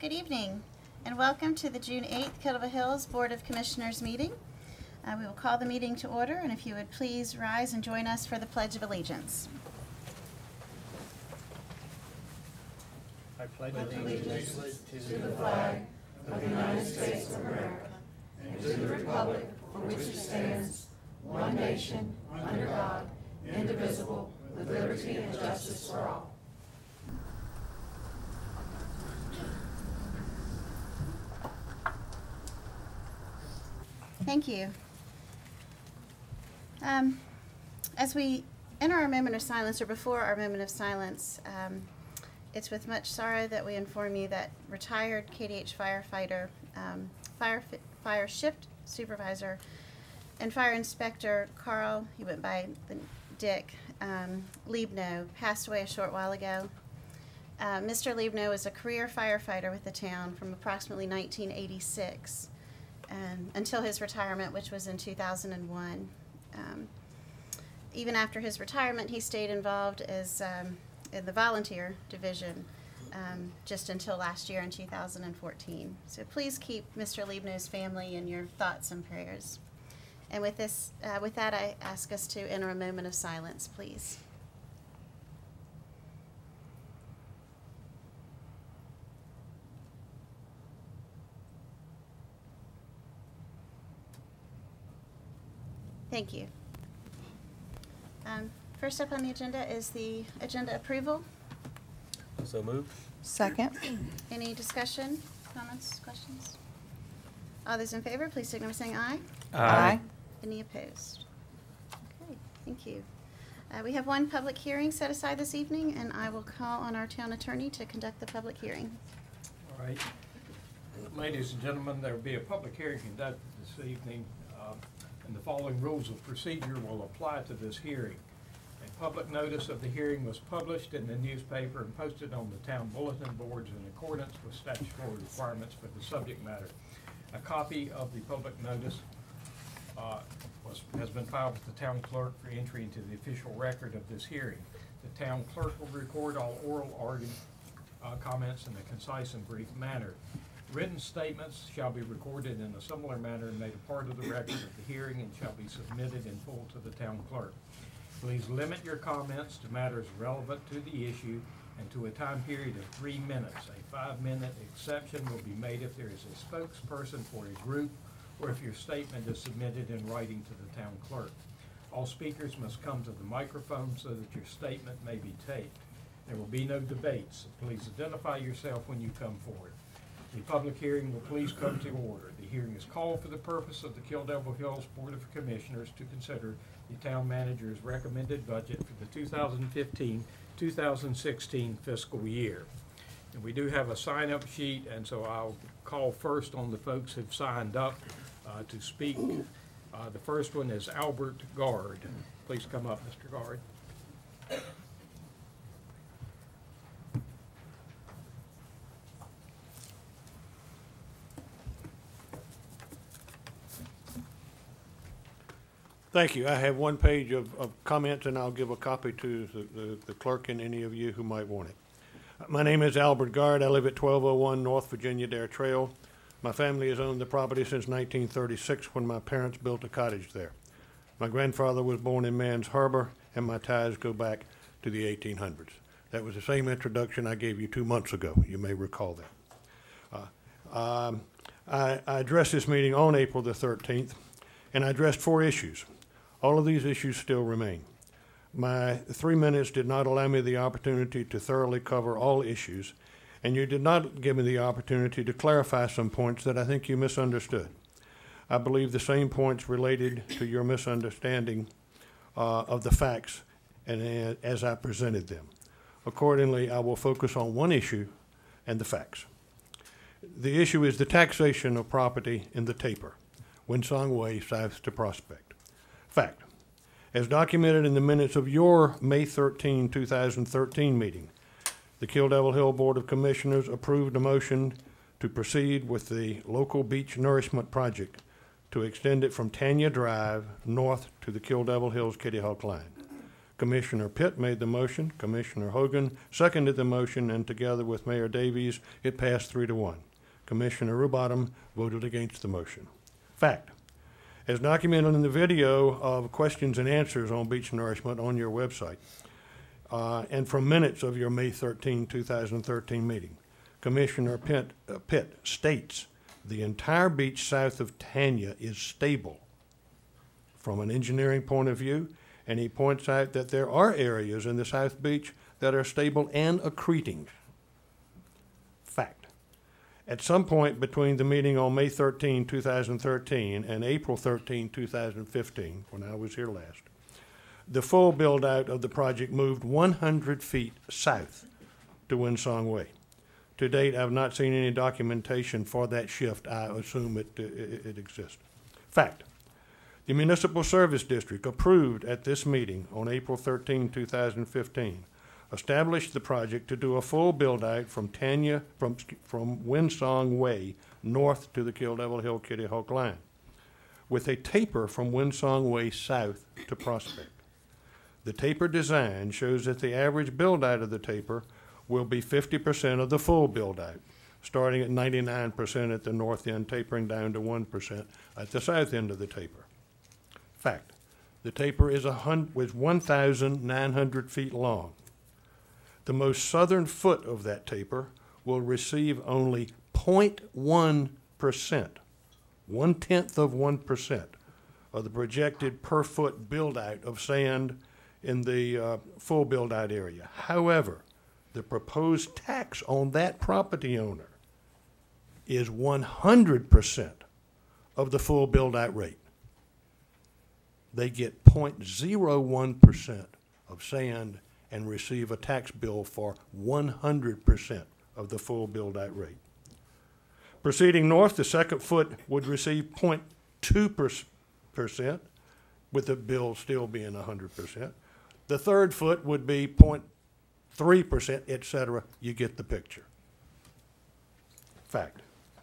Good evening, and welcome to the June 8th Kill Devil Hills Board of Commissioners meeting. We will call the meeting to order, and if you would please rise and join us for the Pledge of Allegiance. I pledge allegiance to the flag of the United States of America and to the republic for which it stands, one nation, under God, indivisible, with liberty and justice for all. Thank you. As we enter our moment of silence, or before our moment of silence, it's with much sorrow that we inform you that retired KDH firefighter, fire shift supervisor, and fire inspector Carl, he went by the Dick, Liebnow, passed away a short while ago. Mr. Liebnow was a career firefighter with the town from approximately 1986 until his retirement, which was in 2001. Even after his retirement, he stayed involved as in the volunteer division just until last year in 2014. So please keep Mr. Liebnow's family in your thoughts and prayers. And with that, I ask us to enter a moment of silence, please. Thank you. First up on the agenda is the agenda approval. So moved. Second. Any discussion, comments, questions? All those in favor, please signal by saying aye. Aye. Any opposed? Okay, thank you. We have one public hearing set aside this evening, and I will call on our town attorney to conduct the public hearing. All right. Ladies and gentlemen, there will be a public hearing conducted this evening, and the following rules of procedure will apply to this hearing. A public notice of the hearing was published in the newspaper and posted on the town bulletin boards in accordance with statutory requirements for the subject matter. A copy of the public notice has been filed with the town clerk for entry into the official record of this hearing. The town clerk will record all oral comments in a concise and brief manner. Written statements shall be recorded in a similar manner and made a part of the record of the hearing and shall be submitted in full to the town clerk. Please limit your comments to matters relevant to the issue and to a time period of 3 minutes. A 5-minute exception will be made if there is a spokesperson for a group or if your statement is submitted in writing to the town clerk. All speakers must come to the microphone so that your statement may be taped. There will be no debates, so please identify yourself when you come forward. The public hearing will please come to order. The hearing is called for the purpose of the Kill Devil Hills Board of Commissioners to consider the town manager's recommended budget for the 2015-2016 fiscal year. And we do have a sign-up sheet, and so I'll call first on the folks who've signed up to speak. The first one is Albert Gard. Please come up, Mr. Gard. Thank you. I have one page of comments, and I'll give a copy to the clerk and any of you who might want it. My name is Albert Gard. I live at 1201 North Virginia Dare Trail. My family has owned the property since 1936 when my parents built a cottage there. My grandfather was born in Mans Harbor, and my ties go back to the 1800s. That was the same introduction I gave you 2 months ago. You may recall that. I addressed this meeting on April the 13th, and I addressed 4 issues. All of these issues still remain. My 3 minutes did not allow me the opportunity to thoroughly cover all issues, and you did not give me the opportunity to clarify some points that I think you misunderstood. I believe the same points related to your misunderstanding of the facts and as I presented them. Accordingly, I will focus on one issue and the facts. The issue is the taxation of property in the taper, Winsong Way, south to Prospect. Fact, as documented in the minutes of your May 13, 2013 meeting, the Kill Devil Hill Board of Commissioners approved a motion to proceed with the local beach nourishment project to extend it from Tanya Drive north to the Kill Devil Hills Kitty Hawk line. Commissioner Pitt made the motion, Commissioner Hogan seconded the motion, and together with Mayor Davies, it passed 3-1. Commissioner Rubottom voted against the motion. Fact. As documented in the video of questions and answers on beach nourishment on your website, and from minutes of your May 13, 2013 meeting, Commissioner Pitt states the entire beach south of Tanya is stable from an engineering point of view, and he points out that there are areas in the South Beach that are stable and accreting. Fact. At some point between the meeting on May 13, 2013 and April 13, 2015, when I was here last, the full build-out of the project moved 100 feet south to Winsong Way. To date, I've not seen any documentation for that shift. I assume it exists. Fact. The Municipal Service District approved at this meeting on April 13, 2015, established the project to do a full build-out from Winsong Way north to the Kill Devil Hill Kitty Hawk line, with a taper from Winsong Way south to Prospect. The taper design shows that the average build-out of the taper will be 50% of the full build-out, starting at 99% at the north end, tapering down to 1% at the south end of the taper. Fact. The taper is 1,900 feet long. The most southern foot of that taper will receive only 0.1%, 0.1% of the projected per foot build-out of sand in the full build-out area. However, the proposed tax on that property owner is 100% of the full build-out rate. They get 0.01% of sand and receive a tax bill for 100% of the full build-out rate. Proceeding north, the second foot would receive 0.2%, with the bill still being 100%. The third foot would be 0.3%, etc. You get the picture. Fact.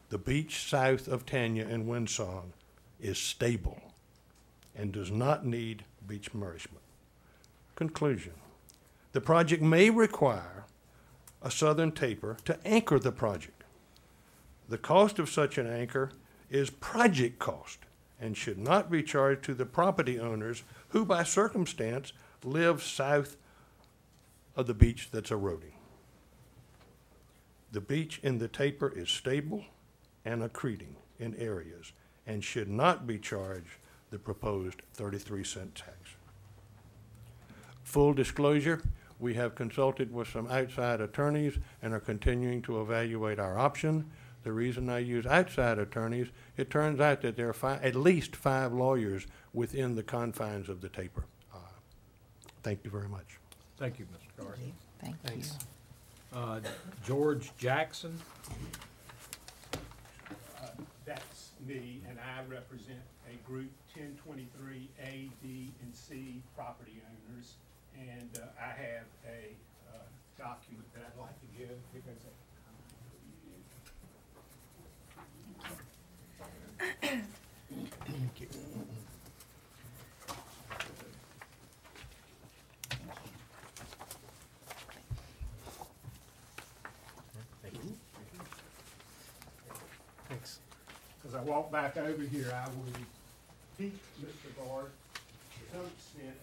The beach south of Tanya and Winsong is stable and does not need beach nourishment. Conclusion. The project may require a southern taper to anchor the project. The cost of such an anchor is project cost and should not be charged to the property owners who, by circumstance, live south of the beach that's eroding. The beach in the taper is stable and accreting in areas and should not be charged the proposed 33-cent tax. Full disclosure, we have consulted with some outside attorneys and are continuing to evaluate our option. The reason I use outside attorneys, it turns out that there are at least 5 lawyers within the confines of the taper. Thank you very much. Thank you, Mr. Garth. Thanks. George Jackson. That's me, and I represent a group, 1023 A, D, and C property owners. And I have a document that I'd like to give because Thank you. Thanks. as I walk back over here, I will repeat Mr. Bard to some extent.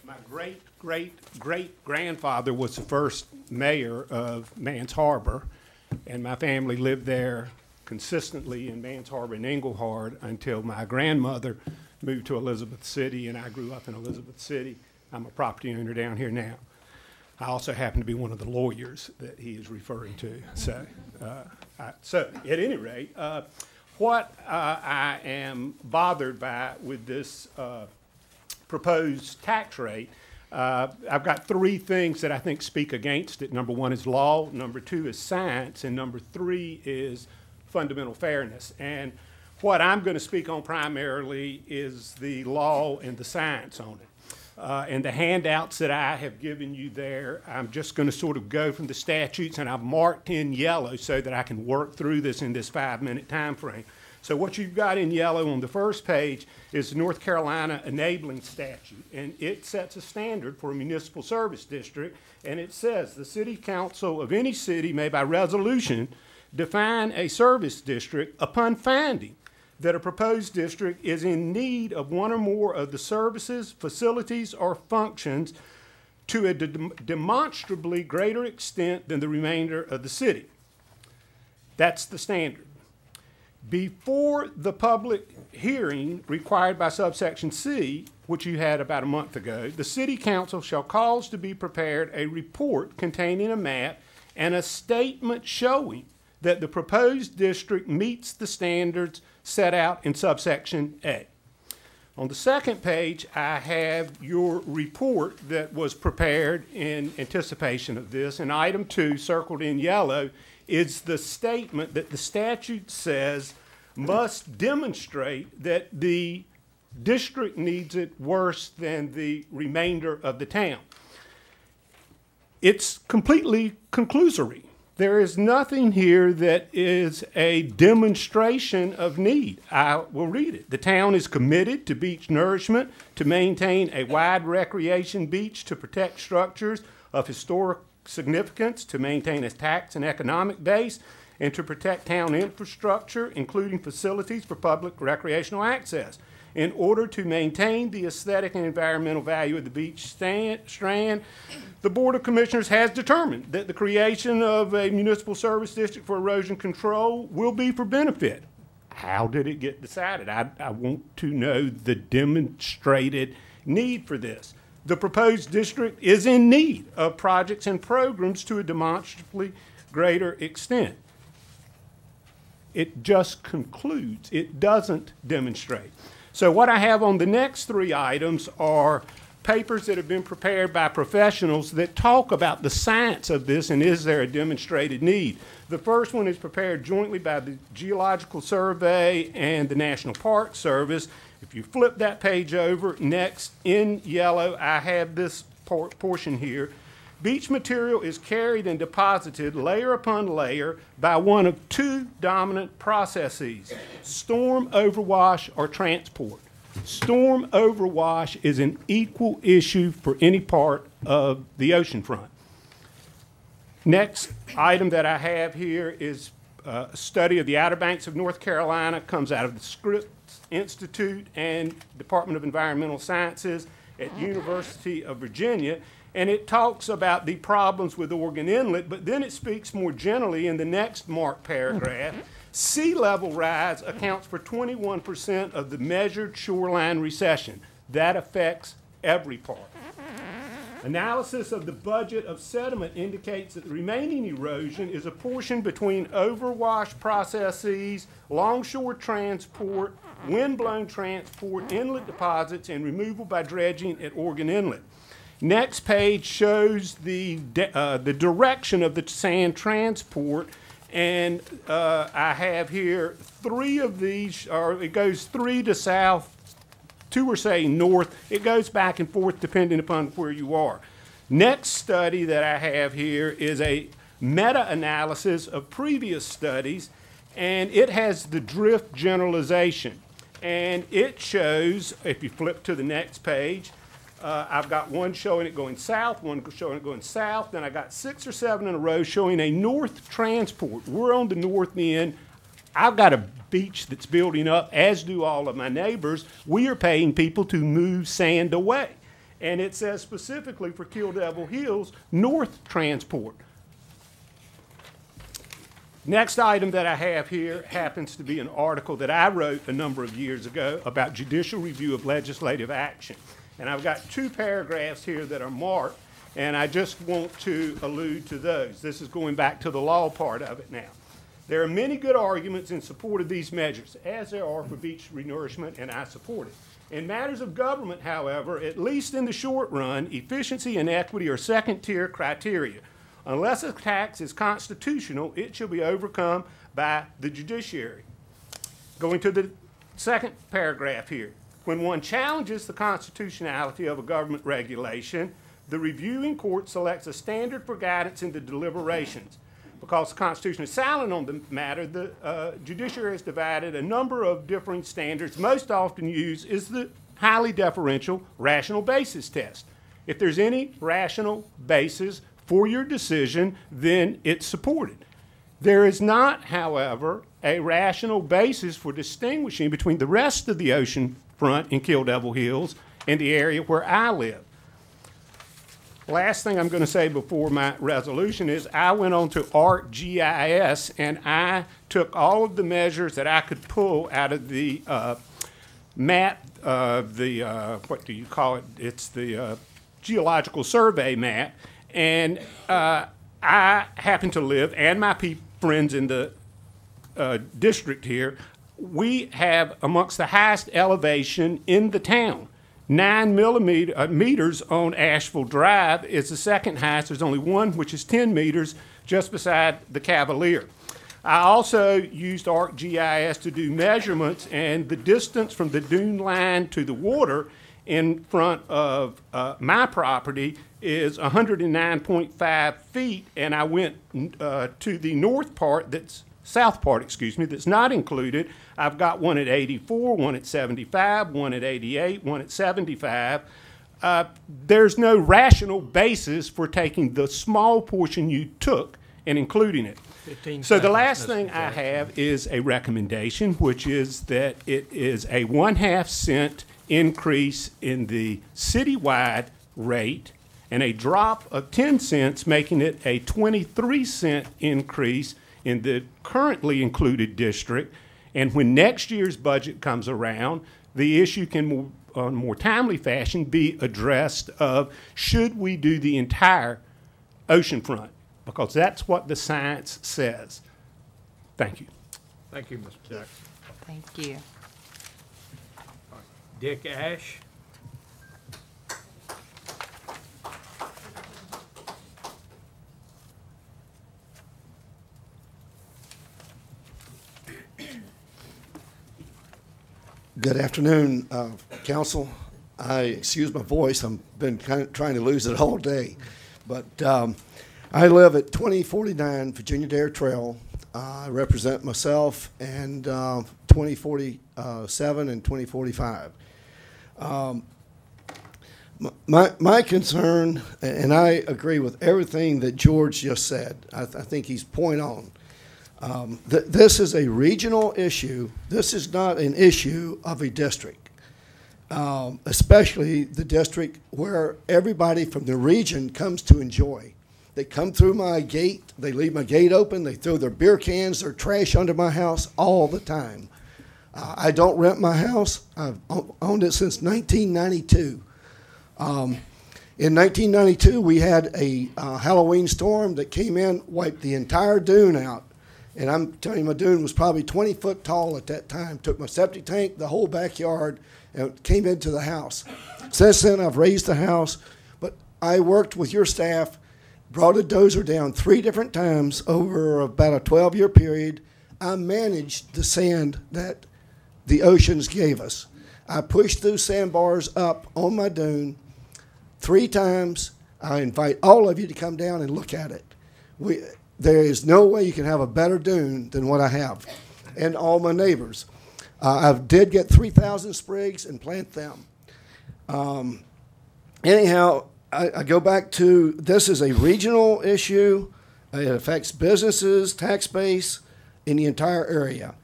My great-great-great-grandfather was the first mayor of Mans Harbor, and my family lived there consistently in Mans Harbor and Englehart until my grandmother moved to Elizabeth City, and I grew up in Elizabeth City. I'm a property owner down here now. I also happen to be one of the lawyers that he is referring to. So, so at any rate, what I am bothered by with this proposed tax rate, I've got 3 things that I think speak against it. Number 1 is law, number 2 is science, and number 3 is fundamental fairness. And what I'm going to speak on primarily is the law and the science on it. And the handouts that I have given you there, I'm just going to sort of go from the statutes, and I've marked in yellow so that I can work through this in this 5-minute time frame. So what you've got in yellow on the first page is the North Carolina Enabling Statute, and it sets a standard for a municipal service district, and it says the city council of any city may by resolution define a service district upon finding that a proposed district is in need of one or more of the services, facilities, or functions to a demonstrably greater extent than the remainder of the city. That's the standard. Before the public hearing required by subsection C, which you had about a month ago, the city council shall cause to be prepared a report containing a map and a statement showing that the proposed district meets the standards set out in subsection A. On the second page, I have your report that was prepared in anticipation of this, and item 2, circled in yellow, is the statement that the statute says must demonstrate that the district needs it worse than the remainder of the town. It's completely conclusory. There is nothing here that is a demonstration of need. I will read it. The town is committed to beach nourishment, to maintain a wide recreation beach, to protect structures of historic significance, to maintain a tax and economic base, and to protect town infrastructure, including facilities for public recreational access. In order to maintain the aesthetic and environmental value of the beach strand, the Board of Commissioners has determined that the creation of a municipal service district for erosion control will be for benefit. How did it get decided? I want to know the demonstrated need for this. The proposed district is in need of projects and programs to a demonstrably greater extent. It just concludes. It doesn't demonstrate. So what I have on the next 3 items are papers that have been prepared by professionals that talk about the science of this and is there a demonstrated need. The first one is prepared jointly by the Geological Survey and the National Park Service. If you flip that page over, next in yellow, I have this portion here. Beach material is carried and deposited layer upon layer by one of 2 dominant processes, storm overwash or transport. Storm overwash is an equal issue for any part of the oceanfront. Next item that I have here is a study of the Outer Banks of North Carolina, comes out of the Scripps Institute and Department of Environmental Sciences at University of Virginia. And it talks about the problems with Oregon Inlet, but then it speaks more generally in the next marked paragraph. Sea level rise accounts for 21% of the measured shoreline recession. That affects every part. Analysis of the budget of sediment indicates that the remaining erosion is a portion between overwash processes, longshore transport, windblown transport, inlet deposits, and removal by dredging at Oregon Inlet. Next page shows the direction of the sand transport, and I have here 3 of these, or it goes 3 to south, 2 are saying north. It goes back and forth depending upon where you are. Next study that I have here is a meta-analysis of previous studies, and it has the drift generalization. And it shows, if you flip to the next page, I've got one showing it going south, one showing it going south, then I got 6 or 7 in a row showing a north transport. We're on the north end. I've got a beach that's building up, as do all of my neighbors. We are paying people to move sand away. And it says specifically for Kill Devil Hills, north transport. Next item that I have here happens to be an article that I wrote a number of years ago about judicial review of legislative action. And I've got 2 paragraphs here that are marked, and I just want to allude to those. This is going back to the law part of it now. There are many good arguments in support of these measures, as there are for beach renourishment, and I support it. In matters of government, however, at least in the short run, efficiency and equity are second-tier criteria. Unless a tax is constitutional, it shall be overcome by the judiciary. Going to the second paragraph here. When one challenges the constitutionality of a government regulation, the reviewing court selects a standard for guidance in the deliberations. because the Constitution is silent on the matter, the judiciary has divided a number of differing standards. Most often used is the highly deferential rational basis test. If there's any rational basis for your decision, then it's supported. There is not, however, a rational basis for distinguishing between the rest of the ocean front in Kill Devil Hills and the area where I live. Last thing I'm going to say before my resolution is I went on to ArcGIS and I took all of the measures that I could pull out of the map, what do you call it? It's the geological survey map. And I happen to live, and my friends in the district here, we have amongst the highest elevation in the town. 9 meters on Asheville Drive is the second highest. There's only one, which is 10 meters, just beside the Cavalier. I also used ArcGIS to do measurements, and the distance from the dune line to the water in front of my property is 109.5 feet, and I went to the north part, south part, excuse me, that's not included. I've got one at 84, one at 75, one at 88, one at 75. There's no rational basis for taking the small portion you took and including it. So the last thing I have is a recommendation, which is that it is a 1/2 cent increase in the citywide rate and a drop of 10 cents, making it a 23-cent increase in the currently included district. And when next year's budget comes around, the issue can, on more timely fashion, be addressed of should we do the entire oceanfront, because that's what the science says. Thank you. Thank you, Mr. Jackson. Thank you. Dick Ash. Good afternoon, Council. I excuse my voice. I've been trying to lose it all day. But I live at 2049 Virginia Dare Trail. I represent myself and 2047 and 2045. My concern, and I agree with everything that George just said. I think he's point on. This is a regional issue. This is not an issue of a district, especially the district where everybody from the region comes to enjoy. They come through my gate. They leave my gate open. They throw their beer cans, their trash under my house all the time. I don't rent my house. I've owned it since 1992. In 1992, we had a Halloween storm that came in, wiped the entire dune out. And I'm telling you, my dune was probably 20 foot tall at that time. Took my septic tank, the whole backyard, and came into the house. Since then, I've raised the house, but I worked with your staff, brought a dozer down 3 different times over about a 12-year period. I managed the sand that the oceans gave us. I pushed those sandbars up on my dune 3 times. I invite all of you to come down and look at it. There is no way you can have a better dune than what I have, and all my neighbors. I did get 3,000 sprigs and plant them. Anyhow, I go back to this is a regional issue. It affects businesses, tax base in the entire area.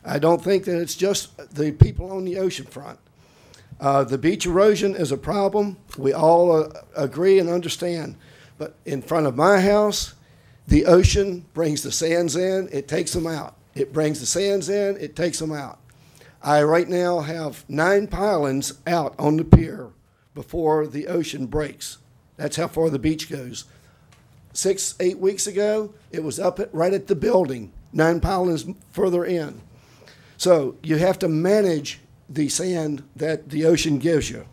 I don't think that it's just the people on the ocean front. The beach erosion is a problem. We all agree and understand. But in front of my house, the ocean brings the sands in, it takes them out. It brings the sands in, it takes them out. I right now have 9 pilings out on the pier before the ocean breaks. That's how far the beach goes. 6-8 weeks ago, it was up right at the building, 9 pilings further in. So you have to manage the sand that the ocean gives you.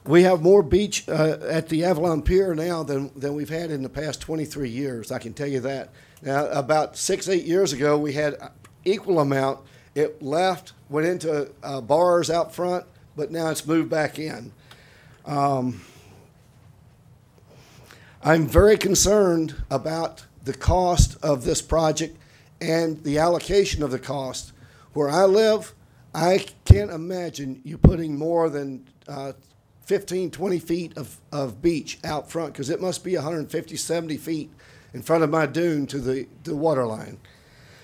We have more beach at the Avalon Pier now than we've had in the past 23 years. I can tell you that. Now, about 6-8 years ago, we had equal amount. It left, went into bars out front, but now it's moved back in. I'm very concerned about the cost of this project and the allocation of the cost. Where I live, I can't imagine you putting more than 15, 20 feet of beach out front, because it must be 150, 70 feet in front of my dune to the water line.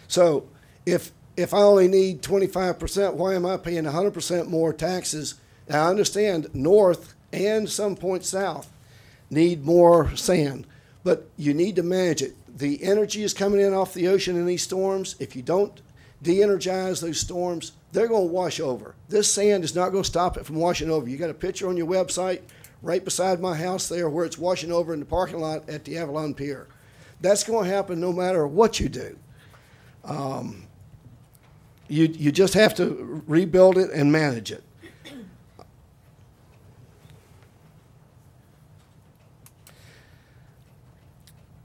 So if I only need 25%, why am I paying 100% more taxes? Now, I understand north and some point south need more sand, but you need to manage it. The energy is coming in off the ocean in these storms. If you don't de-energize those storms, they're going to wash over. This sand is not going to stop it from washing over. You got a picture on your website right beside my house there where it's washing over in the parking lot at the Avalon Pier. That's going to happen no matter what you do. You just have to rebuild it and manage it.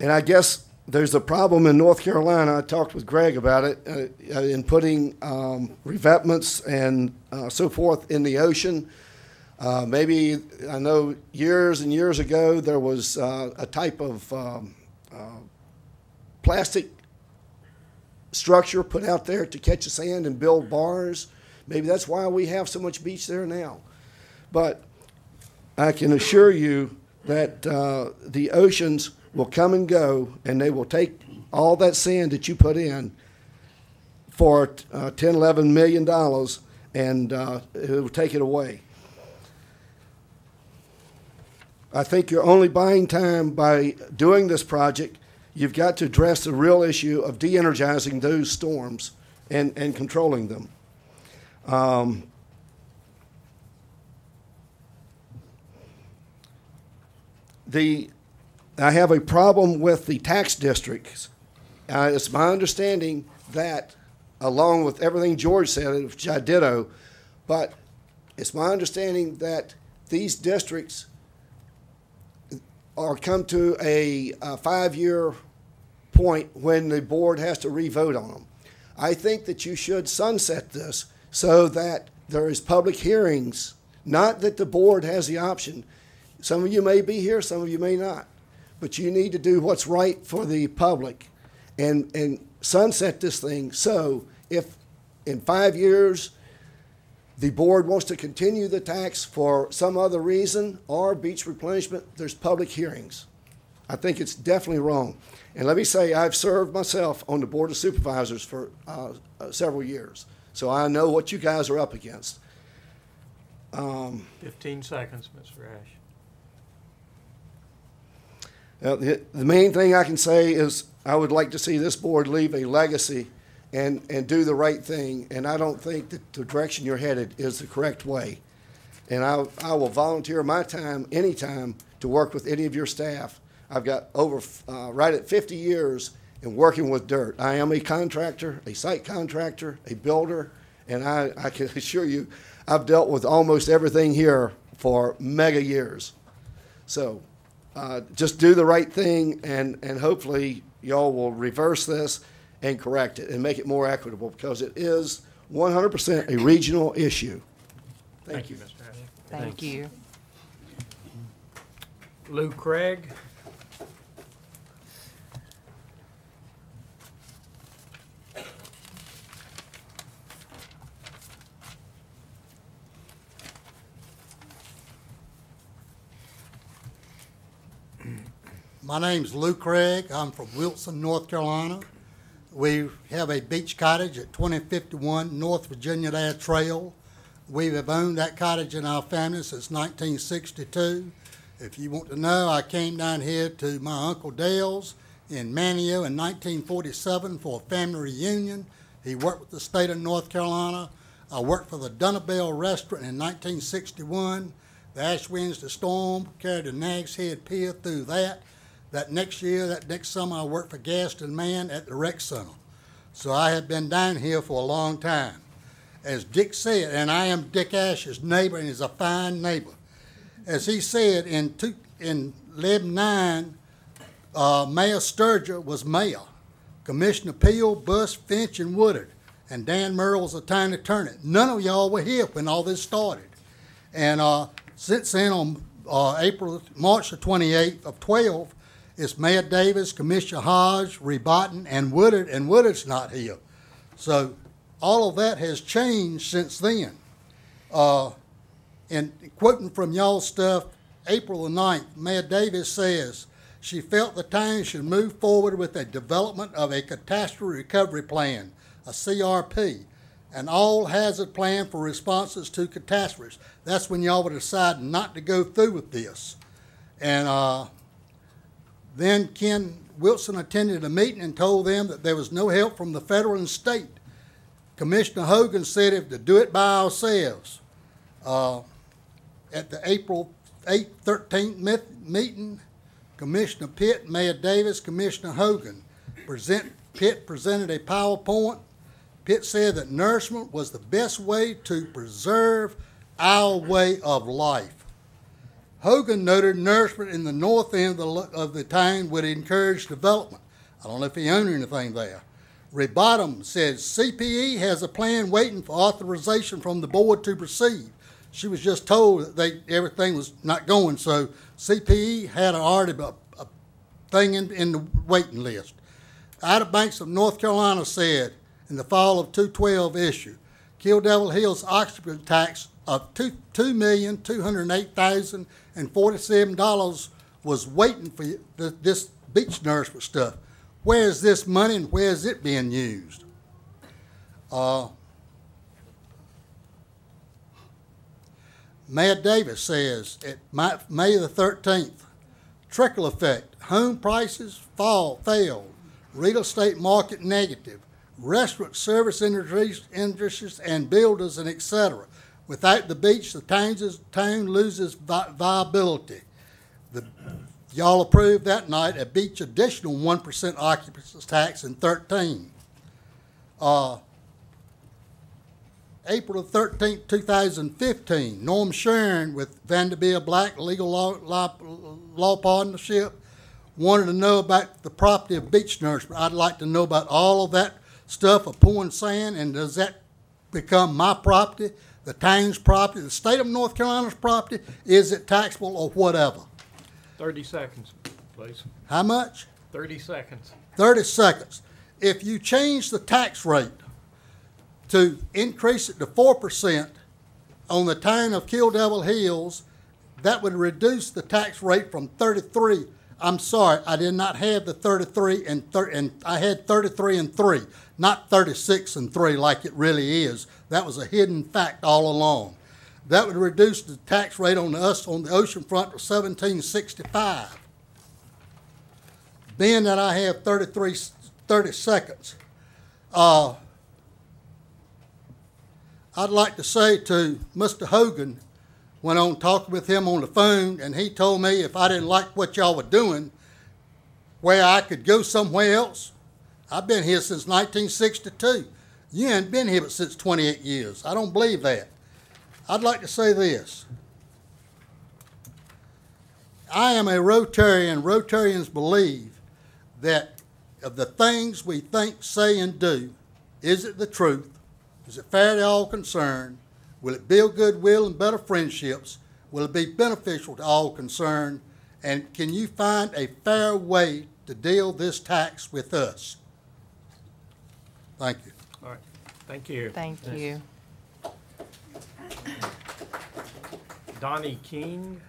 And I guess there's a problem in North Carolina. I talked with Greg about it in putting revetments and so forth in the ocean. Maybe, I know years and years ago there was a type of plastic structure put out there to catch the sand and build bars. Maybe that's why we have so much beach there now. But I can assure you that the oceans will come and go, and they will take all that sand that you put in for $10, $11 million, and it will take it away. I think you're only buying time by doing this project. You've got to address the real issue of de-energizing those storms and controlling them. I have a problem with the tax districts. It's my understanding that, along with everything George said, which I ditto, but it's my understanding that these districts are come to a 5-year point when the board has to re-vote on them. I think that you should sunset this so that there is public hearings, not that the board has the option. Some of you may be here, some of you may not. But you need to do what's right for the public and sunset this thing. So if in 5 years the board wants to continue the tax for some other reason or beach replenishment, there's public hearings. I think it's definitely wrong. And let me say, I've served myself on the Board of Supervisors for several years. So I know what you guys are up against. 15 seconds, Mr. Ash. The main thing I can say is I would like to see this board leave a legacy and do the right thing. And I don't think that the direction you're headed is the correct way. And I will volunteer my time anytime to work with any of your staff. I've got over right at 50 years in working with dirt. I am a contractor, a site contractor, a builder, and I can assure you I've dealt with almost everything here for mega years. So just do the right thing, and hopefully y'all will reverse this and correct it and make it more equitable, because it is 100% a regional issue. Thank you. Mr. Ash. Thank you. Lou Craig. My name's Lou Craig. I'm from Wilson, North Carolina. We have a beach cottage at 2051 North Virginia Dare Trail. We have owned that cottage in our family since 1962. If you want to know, I came down here to my Uncle Dale's in Manio in 1947 for a family reunion. He worked with the state of North Carolina. I worked for the Dunnabell Restaurant in 1961. The Ash Wednesday storm carried the Nags Head Pier through that. That next summer, I worked for Gaston Mann at the Rec Center. So I have been down here for a long time. As Dick said, and I am Dick Ash's neighbor, and he's a fine neighbor. As he said, in 11/9, Mayor Sturgill was mayor. Commissioner Peel, Bush, Finch, and Woodard. And Dan Murrell was the town attorney. None of y'all were here when all this started. And since then, on March the 28th of 12, it's Mayor Davis, Commissioner Hodge, Rebatten, and Woodard, and Woodard's not here. So all of that has changed since then. And quoting from y'all's stuff, April the 9th, Mayor Davis says she felt the town should move forward with a development of a catastrophe recovery plan, a CRP, an all-hazard plan for responses to catastrophes. That's when y'all would decide not to go through with this. And then Ken Wilson attended a meeting and told them that there was no help from the federal and state. Commissioner Hogan said if to do it by ourselves. At the April 8th, 13th meeting, Commissioner Pitt, Mayor Davis, Commissioner Hogan. Pitt presented a PowerPoint. Pitt said that nourishment was the best way to preserve our way of life. Hogan noted nourishment in the north end of the town would encourage development. I don't know if he owned anything there. Rebottom said CPE has a plan waiting for authorization from the board to proceed. She was just told that everything was not going, so CPE had already a thing in the waiting list. Outer Banks of North Carolina said in the fall of 2012 issue, Kill Devil Hills occupancy tax of $2,208,047 was waiting for this beach nourishment stuff. Where is this money and where is it being used? Mayor Davis says at May the 13th, trickle effect, home prices fell, real estate market negative, restaurant service industries and builders and etc. Without the beach, the town loses viability. Y'all approved that night a beach additional 1% occupancy tax in 13. April 13, 2015, Norm Sharon with Vanderbilt Black Legal Law Partnership wanted to know about the property of beach nourishment. I'd like to know about all of that stuff of pouring sand, and does that become my property, the town's property, the state of North Carolina's property? Is it taxable or whatever? 30 seconds, please. How much? 30 seconds. 30 seconds. If you change the tax rate to increase it to 4% on the town of Kill Devil Hills, that would reduce the tax rate from 33. I'm sorry, I did not have the 33 and I had 33 and 3, not 36 and 3 like it really is. That was a hidden fact all along. That would reduce the tax rate on us on the ocean front to $17.65. Being that I have 30 seconds, I'd like to say to Mr. Hogan, went on talking with him on the phone, and he told me if I didn't like what y'all were doing, where I could go somewhere else. I've been here since 1962. You ain't been here but since 28 years. I don't believe that. I'd like to say this. I am a Rotarian. Rotarians believe that of the things we think, say, and do, is it the truth? Is it fair to all concerned? Will it build goodwill and better friendships? Will it be beneficial to all concerned? And can you find a fair way to deal this tax with us? Thank you. All right. Thank you. Thank you. Donnie King.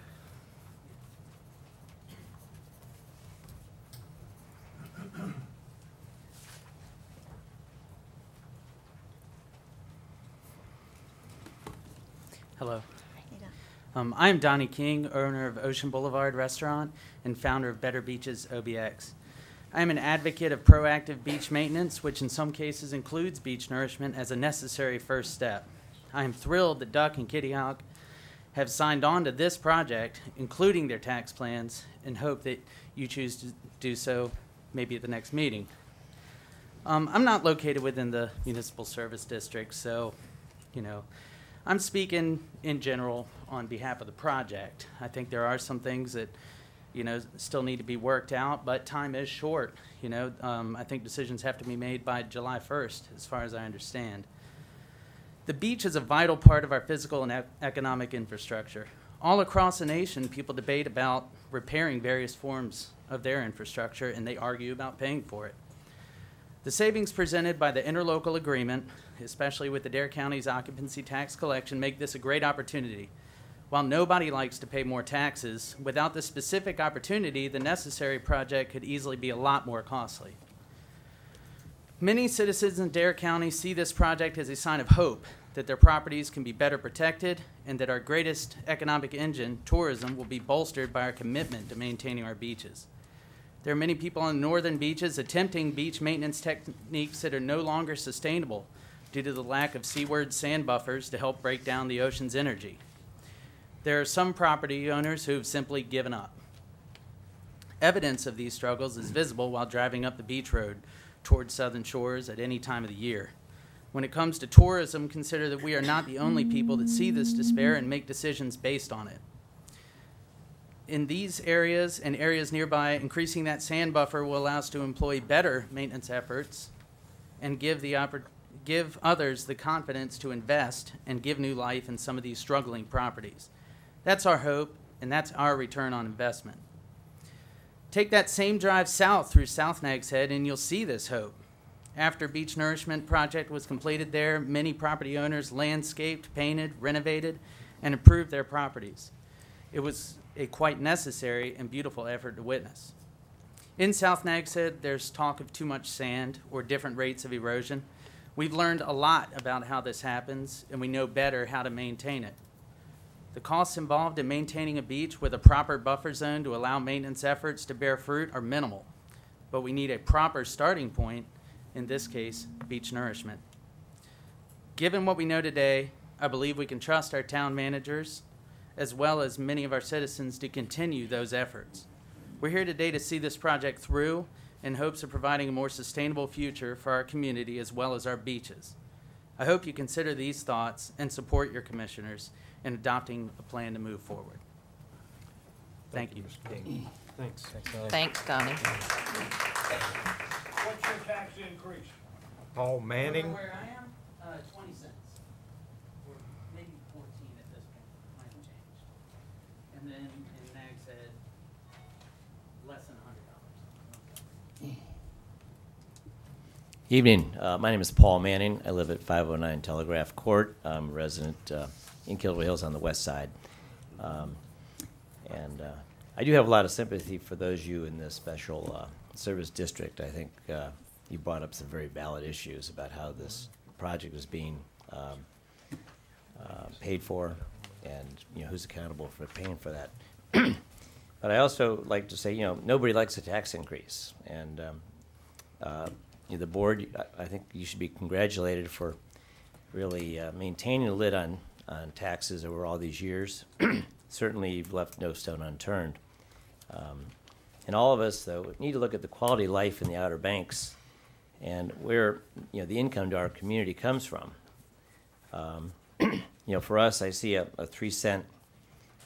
Hello. I am Donnie King, owner of Ocean Boulevard Restaurant and founder of Better Beaches OBX. I am an advocate of proactive beach maintenance, which in some cases includes beach nourishment as a necessary first step. I am thrilled that Duck and Kitty Hawk have signed on to this project, including their tax plans, and hope that you choose to do so maybe at the next meeting. I'm not located within the municipal service district, so, I'm speaking in general on behalf of the project. I think there are some things that, still need to be worked out, but time is short. I think decisions have to be made by July 1st, as far as I understand. The beach is a vital part of our physical and economic infrastructure. All across the nation, people debate about repairing various forms of their infrastructure, and they argue about paying for it. The savings presented by the interlocal agreement, especially with the Dare County's occupancy tax collection, make this a great opportunity. While nobody likes to pay more taxes, without this specific opportunity, the necessary project could easily be a lot more costly. Many citizens in Dare County see this project as a sign of hope that their properties can be better protected and that our greatest economic engine, tourism, will be bolstered by our commitment to maintaining our beaches. There are many people on the northern beaches attempting beach maintenance techniques that are no longer sustainable due to the lack of seaward sand buffers to help break down the ocean's energy. There are some property owners who have simply given up. Evidence of these struggles is visible while driving up the beach road towards southern shores at any time of the year. When it comes to tourism, consider that we are not the only people that see this despair and make decisions based on it. In these areas and areas nearby, increasing that sand buffer will allow us to employ better maintenance efforts and give others the confidence to invest and give new life in some of these struggling properties. That's our hope, and that's our return on investment. Take that same drive south through South Nags Head, and you'll see this hope. After Beach Nourishment Project was completed there, many property owners landscaped, painted, renovated, and improved their properties. It was a quite necessary and beautiful effort to witness. In South Nags Head, there's talk of too much sand or different rates of erosion. We've learned a lot about how this happens, and we know better how to maintain it. The costs involved in maintaining a beach with a proper buffer zone to allow maintenance efforts to bear fruit are minimal, but we need a proper starting point, in this case, beach nourishment. Given what we know today, I believe we can trust our town managers, as well as many of our citizens, to continue those efforts. We're here today to see this project through in hopes of providing a more sustainable future for our community as well as our beaches. I hope you consider these thoughts and support your commissioners in adopting a plan to move forward. Thank you. Mr. King. Thanks. Thanks, Donnie. What's your tax increase? Paul Manning. Where I am, 20 cents, or maybe 14 at this point, might have changed. And then in Nags Head, less than $100. Evening. My name is Paul Manning. I live at 509 Telegraph Court. I'm a resident in Kilroy Hills on the west side. I do have a lot of sympathy for those of you in this special service district. I think you brought up some very valid issues about how this project is being paid for and who's accountable for paying for that. But I also like to say, nobody likes a tax increase. And the board, I think you should be congratulated for really maintaining a lid on taxes over all these years. Certainly, you've left no stone unturned. And all of us, though, need to look at the quality of life in the Outer Banks and where the income to our community comes from. For us, I see a 3-cent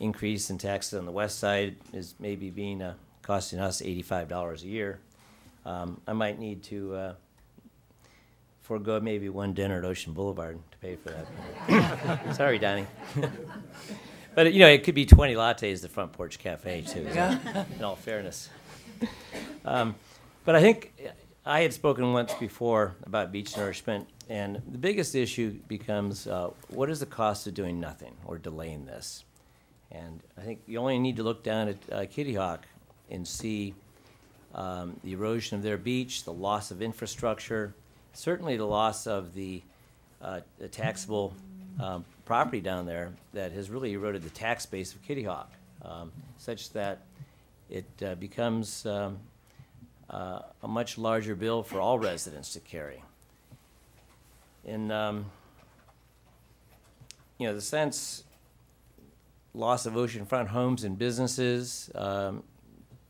increase in taxes on the west side is maybe being costing us $85 a year. I might need to forego maybe one dinner at Ocean Boulevard to pay for that. Sorry, Donnie. But it could be 20 lattes at the Front Porch Cafe too. In all fairness. But I think I had spoken once before about beach nourishment, and the biggest issue becomes what is the cost of doing nothing or delaying this? And I think you only need to look down at Kitty Hawk and see the erosion of their beach, the loss of infrastructure, certainly the loss of the taxable property down there that has really eroded the tax base of Kitty Hawk, such that it becomes a much larger bill for all residents to carry. In the sense, loss of oceanfront homes and businesses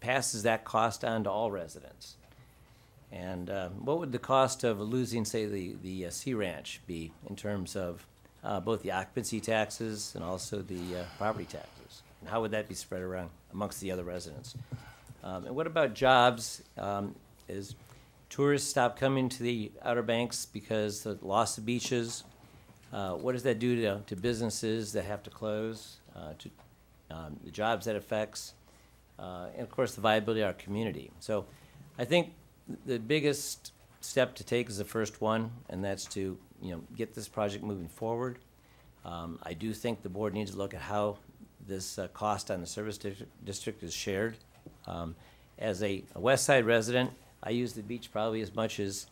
passes that cost on to all residents. And what would the cost of losing, say, the Sea Ranch be in terms of both the occupancy taxes and also the property taxes? And how would that be spread around amongst the other residents? And what about jobs? As tourists stop coming to the Outer Banks because of the loss of beaches, what does that do to businesses that have to close, to the jobs that affects, and of course the viability of our community. So I think the biggest step to take is the first one, and that's to get this project moving forward. I do think the board needs to look at how this cost on the service district is shared. As a West Side resident, I use the beach probably as much as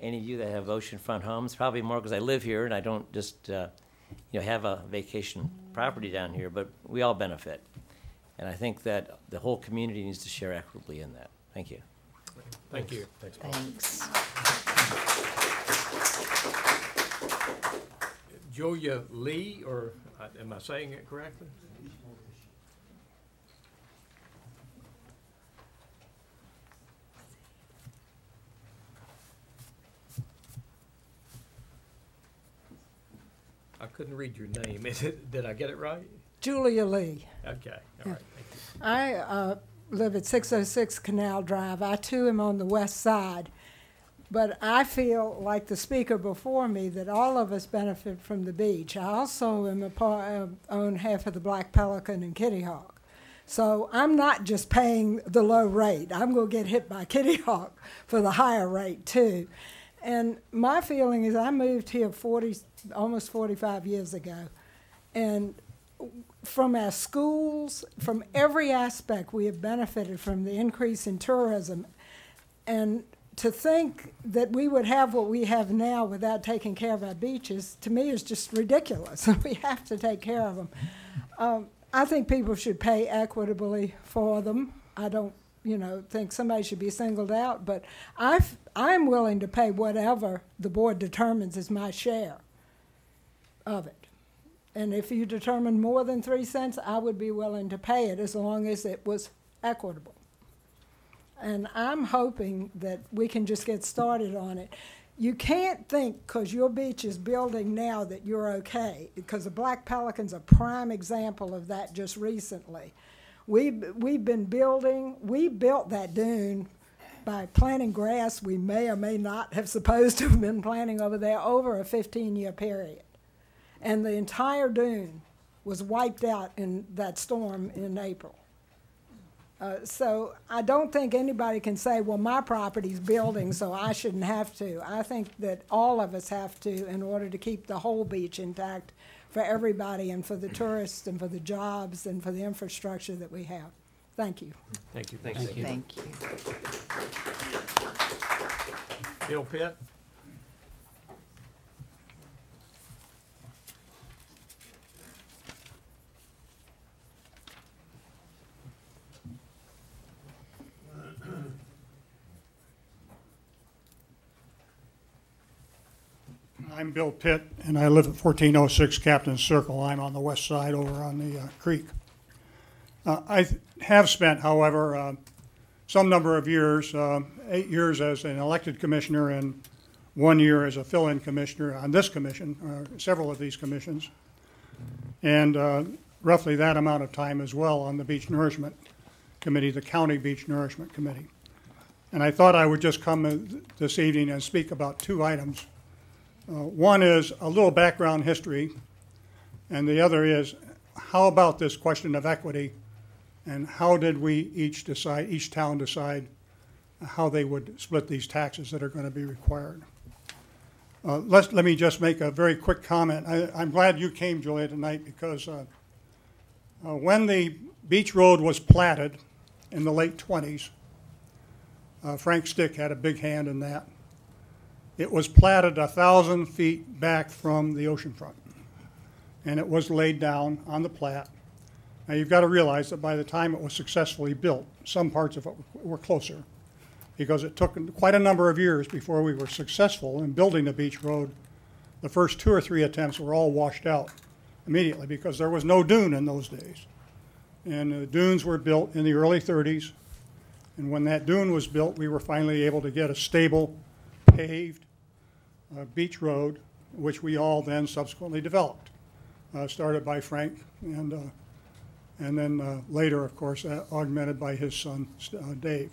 any of you that have oceanfront homes, probably more because I live here and I don't just have a vacation property down here, but we all benefit. And I think that the whole community needs to share equitably in that. Thank you. Thank you. Thanks, Paul. Thanks. Julia Lee, or am I saying it correctly? I couldn't read your name. Did I get it right? Julia Lee. Okay, all right, thank you. I live at 606 Canal Drive. I too am on the west side. But I feel like the speaker before me that all of us benefit from the beach. I also own half of the Black Pelican and Kitty Hawk. So I'm not just paying the low rate. I'm going to get hit by Kitty Hawk for the higher rate too. And my feeling is I moved here almost 45 years ago. And from our schools, from every aspect, we have benefited from the increase in tourism. And to think that we would have what we have now without taking care of our beaches, to me, is just ridiculous. We have to take care of them. I think people should pay equitably for them. I don't, think somebody should be singled out, but I'm willing to pay whatever the board determines is my share of it. And if you determine more than 3 cents, I would be willing to pay it as long as it was equitable. And I'm hoping that we can just get started on it. You can't think because your beach is building now that you're okay, because the Black Pelican's a prime example of that just recently. We've been building, we built that dune by planting grass we may or may not have supposed to have been planting over there over a 15-year period. And the entire dune was wiped out in that storm in April. So I don't think anybody can say, well, my property's building, so I shouldn't have to. I think that all of us have to in order to keep the whole beach intact for everybody and for the tourists and for the jobs and for the infrastructure that we have. Thank you. Thank you. Thank you. Thank you. Bill Pitt? I'm Bill Pitt, and I live at 1406 Captain's Circle. I'm on the west side over on the creek. I have spent, however, some number of years, 8 years as an elected commissioner and 1 year as a fill-in commissioner on this commission, several of these commissions, and roughly that amount of time as well on the Beach Nourishment Committee, the County Beach Nourishment Committee. And I thought I would just come this evening and speak about 2 items. One is a little background history, and the other is how about this question of equity, and how did we each town decide how they would split these taxes that are going to be required. Let me just make a very quick comment. I'm glad you came, Julia, tonight, because when the beach road was platted in the late 20s, Frank Stick had a big hand in that. It was platted 1,000 feet back from the oceanfront, and it was laid down on the plat. Now you've got to realize that by the time it was successfully built, some parts of it were closer, because it took quite a number of years before we were successful in building the beach road. The first 2 or 3 attempts were all washed out immediately because there was no dune in those days. And the dunes were built in the early 30s, and when that dune was built, we were finally able to get a stable, paved beach road, which we all then subsequently developed, started by Frank, and then later, of course, augmented by his son, Dave.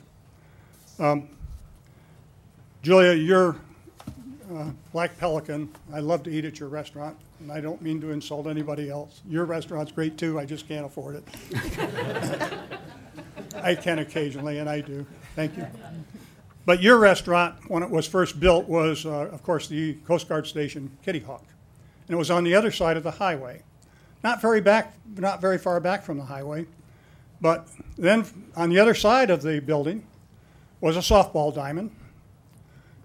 Julia, you're Black Pelican. I love to eat at your restaurant. and I don't mean to insult anybody else. Your restaurant's great too, I just can't afford it. I can occasionally, and I do. Thank you. But your restaurant, when it was first built, was, of course, the Coast Guard station, Kitty Hawk. And it was on the other side of the highway. Not very far back from the highway. But then on the other side of the building was a softball diamond.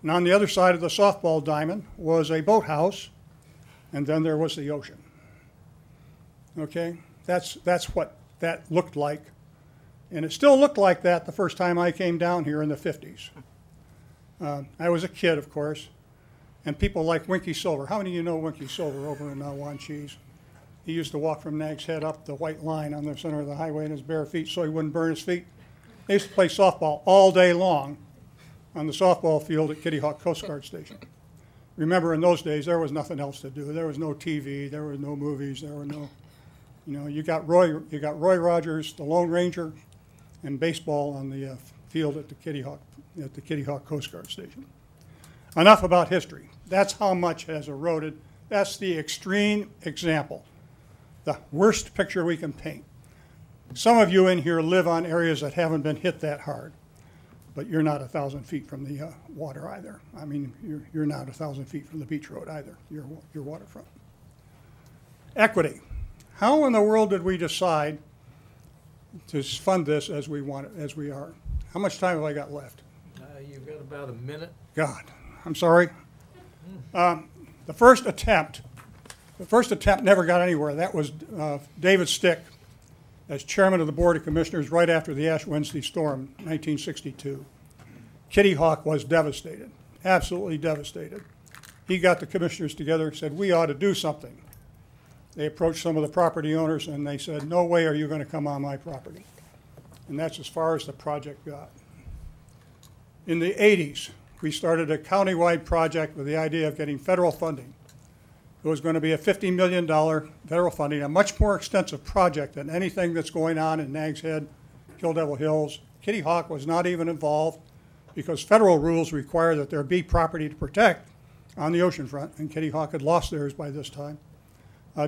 And on the other side of the softball diamond was a boathouse. And then there was the ocean. Okay? That's what that looked like. And it still looked like that the first time I came down here in the 50s. I was a kid, of course, and people like Winky Silver. How many of you know Winky Silver over in Wanchese? He used to walk from Nag's Head up the white line on the center of the highway in his bare feet so he wouldn't burn his feet. They used to play softball all day long on the softball field at Kitty Hawk Coast Guard Station. Remember, in those days, there was nothing else to do. There was no TV, there were no movies, there were no, you got Roy Rogers, the Lone Ranger, and baseball on the field at the Kitty Hawk Coast Guard Station. Enough about history. That's how much has eroded. That's the extreme example, the worst picture we can paint. Some of you in here live on areas that haven't been hit that hard, but you're not 1,000 feet from the water either. I mean, you're not 1,000 feet from the beach road either, your waterfront. Equity. How in the world did we decide to fund this as we want it, as we are? How much time have I got left? You've got about a minute. God, I'm sorry. The first attempt never got anywhere. That was David Stick as chairman of the Board of Commissioners right after the Ash Wednesday storm, 1962. Kitty Hawk was devastated, absolutely devastated. He got the commissioners together and said, we ought to do something. They approached some of the property owners and they said, no way are you going to come on my property. And that's as far as the project got. In the 80s, we started a countywide project with the idea of getting federal funding. It was going to be a $50 million federal funding, a much more extensive project than anything that's going on in Nags Head, Kill Devil Hills. Kitty Hawk was not even involved because federal rules require that there be property to protect on the ocean front, and Kitty Hawk had lost theirs by this time.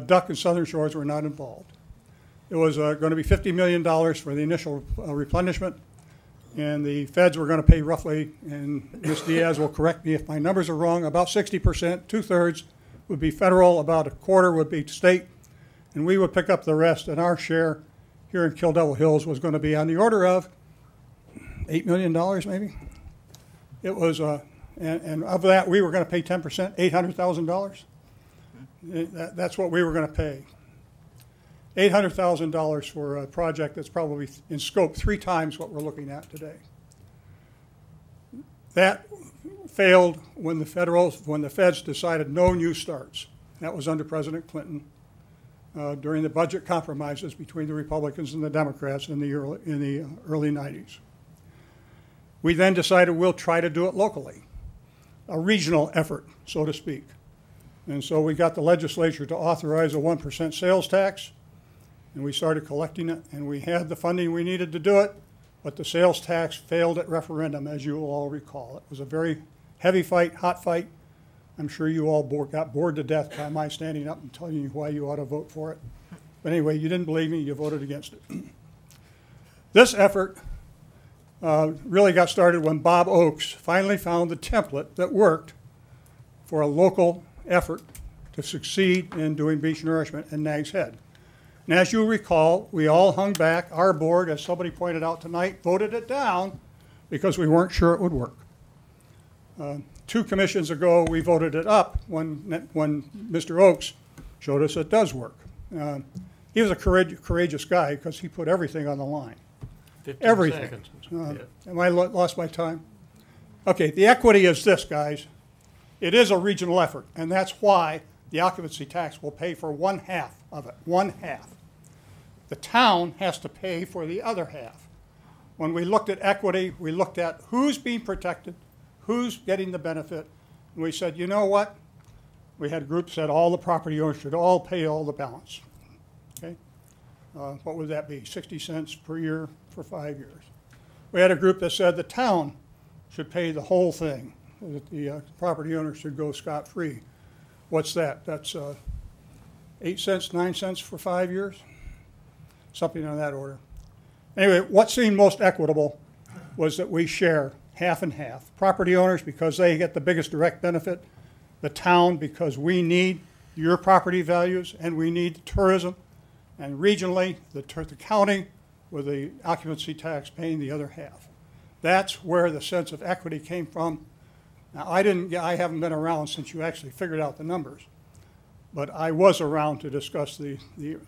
Duck and Southern Shores were not involved. It was going to be $50 million for the initial replenishment, and the feds were going to pay roughly, and Ms. Diaz will correct me if my numbers are wrong, about 60%, 2/3 would be federal, about a quarter would be state, and we would pick up the rest, and our share here in Kill Devil Hills was going to be on the order of $8 million maybe. It was, and of that we were going to pay 10%, $800,000. That's what we were going to pay. $800,000 for a project that's probably in scope 3 times what we're looking at today. That failed when the feds decided no new starts. That was under President Clinton during the budget compromises between the Republicans and the Democrats in the early 90s. We then decided we'll try to do it locally, a regional effort, so to speak. And so we got the legislature to authorize a 1% sales tax, and we started collecting it, and we had the funding we needed to do it, but the sales tax failed at referendum, as you will all recall. It was a very heavy fight, hot fight. I'm sure you all got bored to death by my standing up and telling you why you ought to vote for it. But anyway, you didn't believe me, you voted against it. This effort really got started when Bob Oakes finally found the template that worked for a local effort to succeed in doing beach nourishment in Nags Head. And as you recall, we all hung back. Our board, as somebody pointed out tonight, voted it down because we weren't sure it would work. 2 commissions ago, we voted it up when Mr. Oakes showed us it does work. He was a courageous guy because he put everything on the line. 15 everything. seconds. Am I lost my time? Okay, the equity is this, guys. It is a regional effort, and that's why the occupancy tax will pay for 1/2 of it, 1/2. The town has to pay for the other half. When we looked at equity, we looked at who's being protected, who's getting the benefit, and we said, you know what? We had groups that all the property owners should all pay all the balance. Okay? What would that be? 60 cents per year for 5 years. We had a group that said the town should pay the whole thing, that the property owner should go scot-free. What's that? That's 8 cents, 9 cents for 5 years, something in that order. Anyway, what seemed most equitable was that we share half and half. Property owners, because they get the biggest direct benefit, the town, because we need your property values and we need tourism, and regionally, the county with the occupancy tax paying the other half. That's where the sense of equity came from. Now, I haven't been around since you actually figured out the numbers, but I was around to discuss the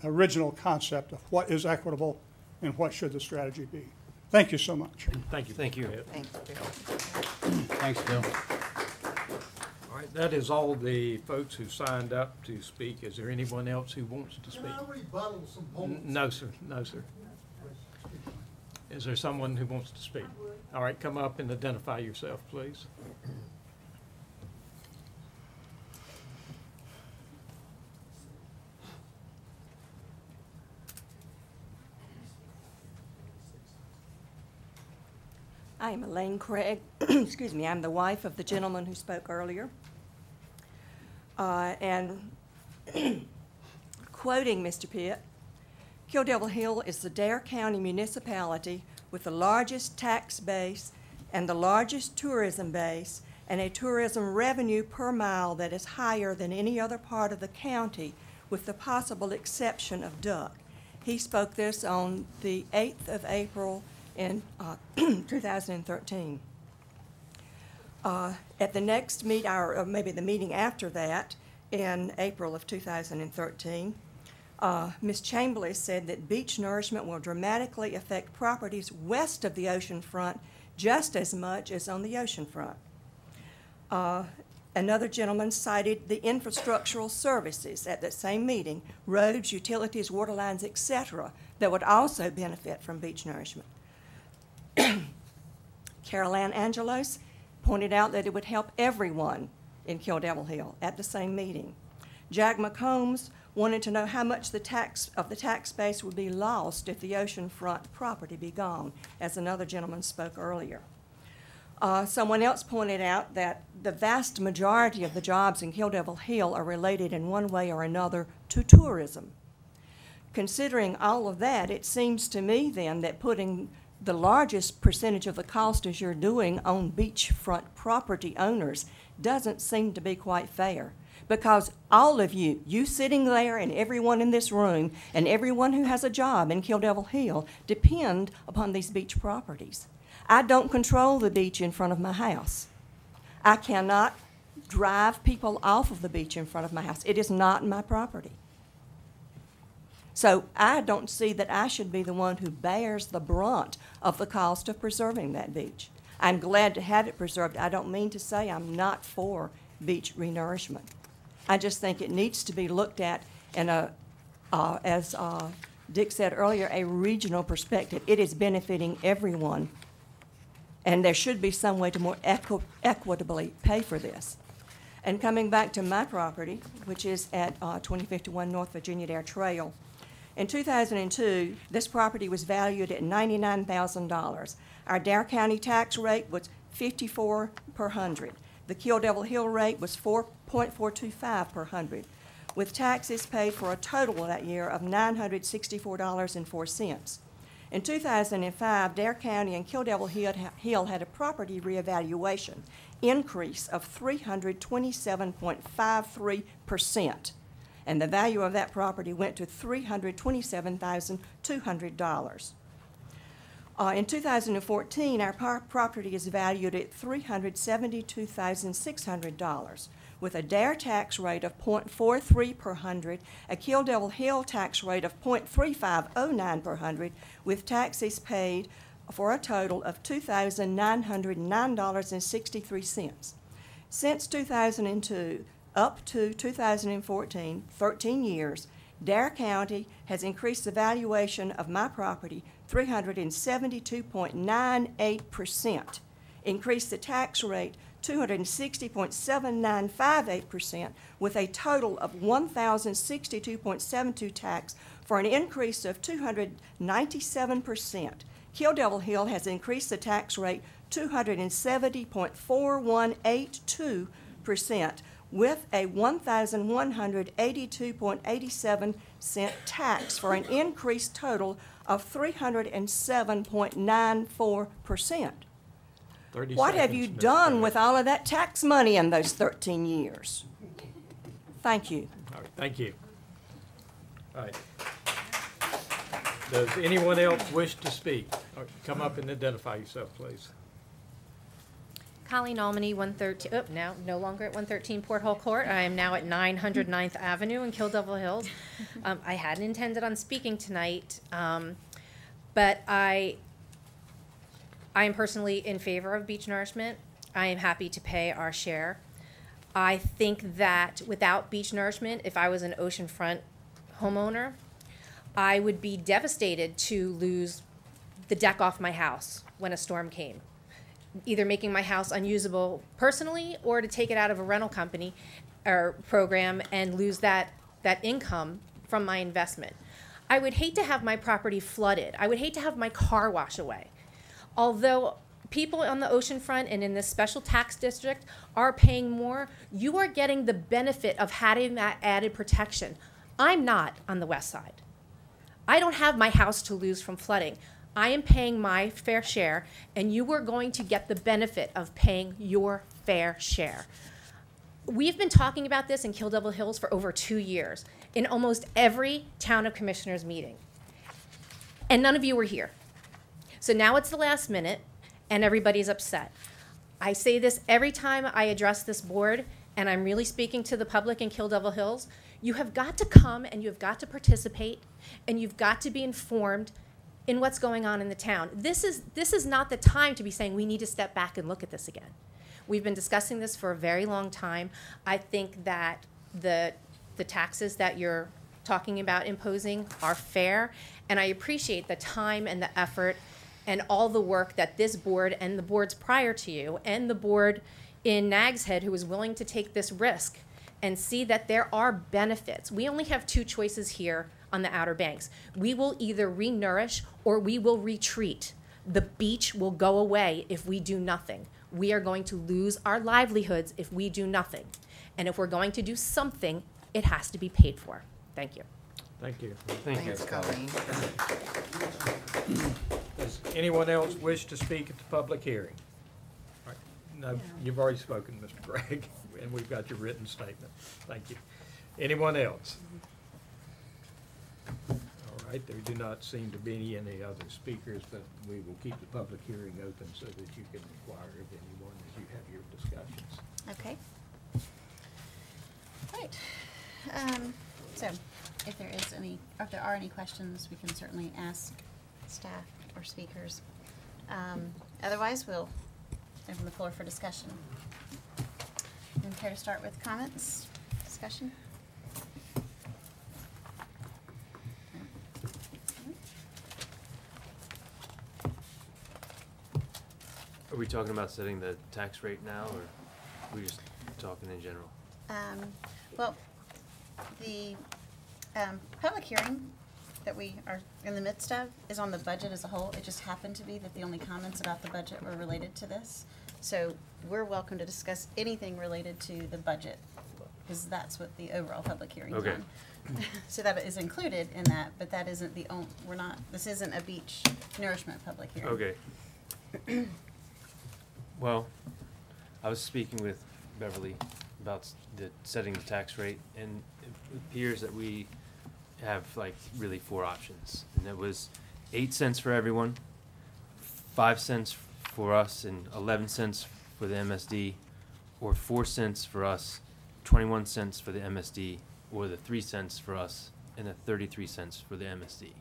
original concept of what is equitable and what should the strategy be. Thank you so much. Thank you. Thank you. Thanks, Bill. Thanks, Bill. All right, that is all the folks who signed up to speak. Is there anyone else who wants to speak? Can I rebuttal some points? No, sir. No, sir. Is there someone who wants to speak? All right, come up and identify yourself, please. I am Elaine Craig. Excuse me, I'm the wife of the gentleman who spoke earlier. And quoting Mr. Pitt, Kill Devil Hill is the Dare County municipality with the largest tax base and the largest tourism base and a tourism revenue per mile that is higher than any other part of the county, with the possible exception of Duck. He spoke this on the 8th of April in 2013. At the next meet, or maybe the meeting after that, in April of 2013, Ms. Chambliss said that beach nourishment will dramatically affect properties west of the ocean front just as much as on the ocean front. Another gentleman cited the infrastructural services at that same meeting, roads, utilities, water lines, etc., that would also benefit from beach nourishment. Carol Ann Angelos pointed out that it would help everyone in Kill Devil Hill at the same meeting. Jack McCombs wanted to know how much the tax base would be lost if the oceanfront property be gone, as another gentleman spoke earlier. Someone else pointed out that the vast majority of the jobs in Kill Devil Hill are related in one way or another to tourism. Considering all of that, it seems to me then that putting the largest percentage of the cost as you're doing on beachfront property owners doesn't seem to be quite fair. Because all of you sitting there and everyone in this room and everyone who has a job in Kill Devil Hill depend upon these beach properties. I don't control the beach in front of my house. I cannot drive people off of the beach in front of my house. It is not my property. So I don't see that I should be the one who bears the brunt of the cost of preserving that beach. I'm glad to have it preserved. I don't mean to say I'm not for beach renourishment. I just think it needs to be looked at in a, as Dick said earlier, a regional perspective. It is benefiting everyone, and there should be some way to more equitably pay for this. And coming back to my property, which is at 2051 North Virginia Dare Trail, in 2002, this property was valued at $99,000. Our Dare County tax rate was $54 per hundred. The Kill Devil Hill rate was $4.425 per hundred, with taxes paid for a total that year of $964.04. In 2005, Dare County and Kill Devil Hill had a property reevaluation increase of 327.53%, and the value of that property went to $327,200. In 2014, our property is valued at $372,600, with a Dare tax rate of 0.43 per hundred, a Kill Devil Hill tax rate of 0.3509 per hundred, with taxes paid for a total of $2,909.63. Since 2002 up to 2014, 13 years, Dare County has increased the valuation of my property 372.98%, increased the tax rate 260.7958%, with a total of 1,062.72 tax, for an increase of 297%. Kill Devil Hill has increased the tax rate 270.4182%, with a 1,182.87 tax for an increased total of 307.94%. 30 What have you seconds, Ms. done Gregg. with all of that tax money in those 13 years? Thank you. All right, thank you. All right. Does anyone else wish to speak? Come up and identify yourself, please. Colleen Almany, 113, oh, now no longer at 113 Port Hall Court. I am now at 900 9th Avenue in Kill Devil Hills. I hadn't intended on speaking tonight, but I am personally in favor of beach nourishment. I am happy to pay our share. I think that without beach nourishment, if I was an oceanfront homeowner, I would be devastated to lose the deck off my house when a storm came, either making my house unusable personally or to take it out of a rental company or program and lose that income from my investment. I would hate to have my property flooded. I would hate to have my car wash away. Although people on the oceanfront and in this special tax district are paying more, you are getting the benefit of having that added protection. I'm not on the west side. I don't have my house to lose from flooding. I am paying my fair share, and you are going to get the benefit of paying your fair share. We've been talking about this in Kill Devil Hills for over 2 years in almost every town of commissioners meeting, and none of you were here. So now it's the last minute, and everybody's upset. I say this every time I address this board, and I'm really speaking to the public in Kill Devil Hills. You have got to come, and you have got to participate, and you've got to be informed in what's going on in the town. This is not the time to be saying we need to step back and look at this again. We've been discussing this for a very long time. I think that the taxes that you're talking about imposing are fair, and I appreciate the time and the effort and all the work that this board and the boards prior to you and the board in Nags Head who was willing to take this risk and see that there are benefits. We only have 2 choices here on the Outer Banks. We will either re-nourish or we will retreat. The beach will go away if we do nothing. We are going to lose our livelihoods if we do nothing. And if we're going to do something, it has to be paid for. Thank you. Thank you. Thanks, Colleen. Does anyone else wish to speak at the public hearing? All right. No, you've already spoken, Mr. Gregg, and we've got your written statement. Thank you. Anyone else? All right, there do not seem to be any other speakers, but we will keep the public hearing open so that you can inquire of anyone as you have your discussions. Okay. Right. So if there are any questions, we can certainly ask staff or speakers. Otherwise, we'll open the floor for discussion. Anyone care to start with comments, discussion? Are we talking about setting the tax rate now, or are we just talking in general? Well, the public hearing that we are in the midst of is on the budget as a whole. It just happened to be that the only comments about the budget were related to this. So we're welcome to discuss anything related to the budget, because that's what the overall public hearing is on. So that is included in that, but that isn't the only, this isn't a beach nourishment public hearing. Okay. Well, I was speaking with Beverly about setting the tax rate, and it appears that we have like really 4 options, and it was 8 cents for everyone, 5 cents for us, and 11 cents for the MSD, or 4 cents for us, 21 cents for the MSD, or the 3 cents for us, and the 33 cents for the MSD.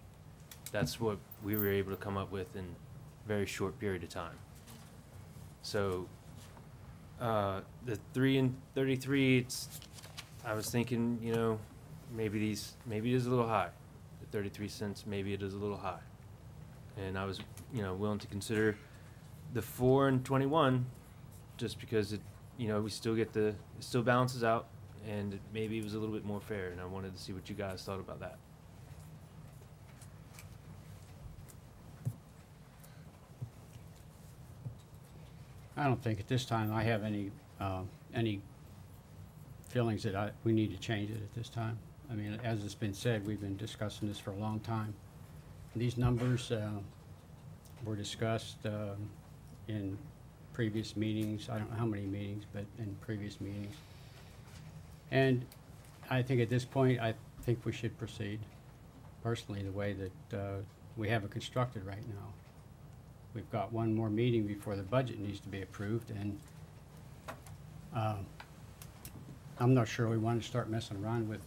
That's what we were able to come up with in a very short period of time. So the 3 and 33, I was thinking, you know, maybe it is a little high. The 33 cents, maybe it is a little high. And I was, you know, willing to consider the 4 and 21, just because it, you know, we still get it still balances out, and maybe it was a little bit more fair. And I wanted to see what you guys thought about that. I don't think at this time I have any feelings that we need to change it at this time. I mean, as it's been said, we've been discussing this for a long time. These numbers were discussed in previous meetings. I don't know how many meetings, but in previous meetings. And I think at this point, I think we should proceed, personally, the way that we have it constructed right now. We've got one more meeting before the budget needs to be approved, and I'm not sure we want to start messing around with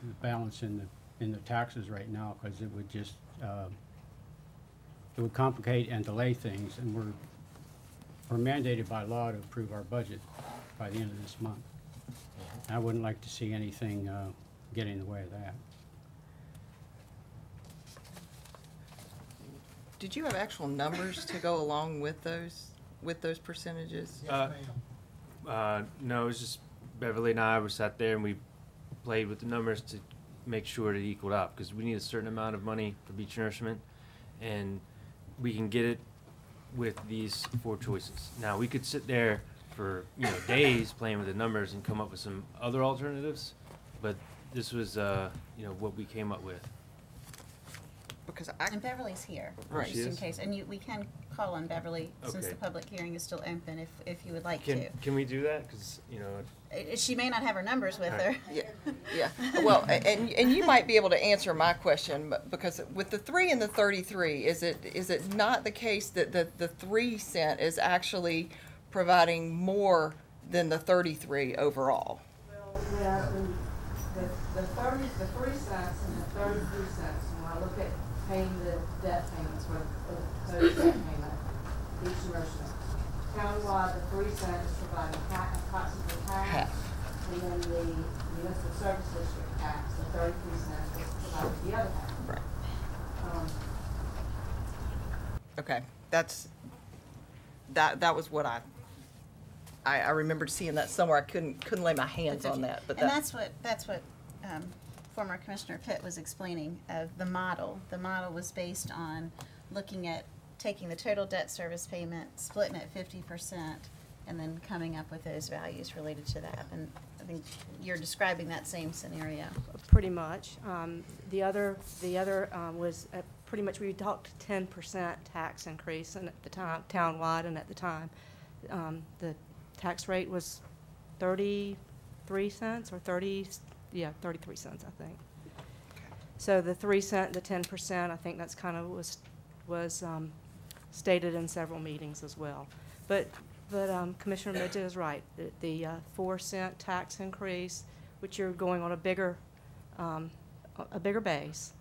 the balance in the taxes right now, because it would just it would complicate and delay things, and we're mandated by law to approve our budget by the end of this month. I wouldn't like to see anything get in the way of that. Did you have actual numbers to go along with those percentages? No, it was just Beverly and I were sat there and we played with the numbers to make sure it equaled out, because we need a certain amount of money for beach nourishment, and we can get it with these 4 choices. Now, we could sit there for days playing with the numbers and come up with some other alternatives, but this was what we came up with. Because And Beverly's here, Right. just She in is? case. And we can call on Beverly since Okay. the public hearing is still open if you would like to. Can we do that? Because She may not have her numbers with All right. her. Yeah. Well, and you might be able to answer my question, but because with the 3 and the 33, is it not the case that the 3 cent is actually providing more than the 33 overall? Well, yeah, the 3 cents and the 33 cents, when I look at paying the debt payments for the total debt payment, each nourishment. Countywide, the 3 cents is providing approximately half, and then the municipal service district tax, the 33 cents, is providing the other half. Right. Um, Okay, that was what I remembered seeing that somewhere. I couldn't lay my hands on that, but And that's what former Commissioner Pitt was explaining of the model. The model was based on looking at taking the total debt service payment, splitting it 50%, and then coming up with those values related to that. And I think you're describing that same scenario. Pretty much. The other was pretty much, we talked 10% tax increase, and at the time, townwide, and at the time, the tax rate was 33 cents or 33 cents, I think. So the 3 cent, the 10%, I think that's kind of was stated in several meetings as well. But Commissioner Midget is right. The 4 cent tax increase, which you're going on a bigger base.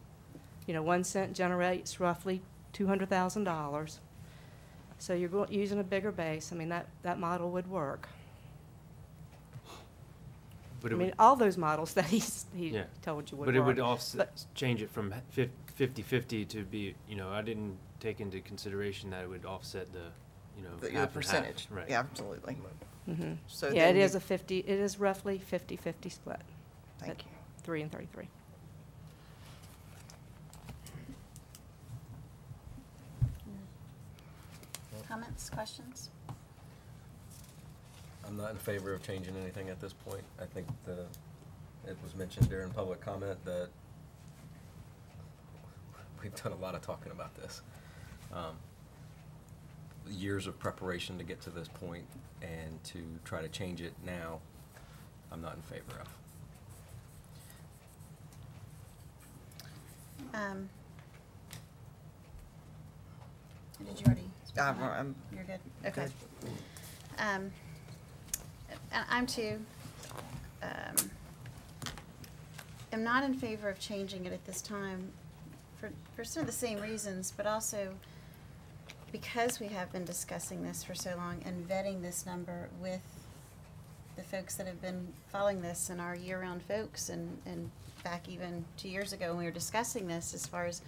1 cent generates roughly $200,000. So you're using a bigger base. I mean, that model would work. But I mean, all those models that he told you would work. But it would offset, change it from 50-50 to be, I didn't take into consideration that it would offset the, the half and percentage. half. Right. Yeah, absolutely. Mm-hmm. So yeah, then it is it is roughly 50-50 split. Thank you. 3 and 33. Comments, questions? I'm not in favor of changing anything at this point. I think it was mentioned during public comment that we've done a lot of talking about this. Years of preparation to get to this point, and to try to change it now, I'm not in favor of. Did you already? speak on that? I'm You're good? Okay. I'm too, am not in favor of changing it at this time for some of the same reasons, but also because we have been discussing this for so long and vetting this number with the folks that have been following this and our year-round folks, and back even 2 years ago when we were discussing this, as far as,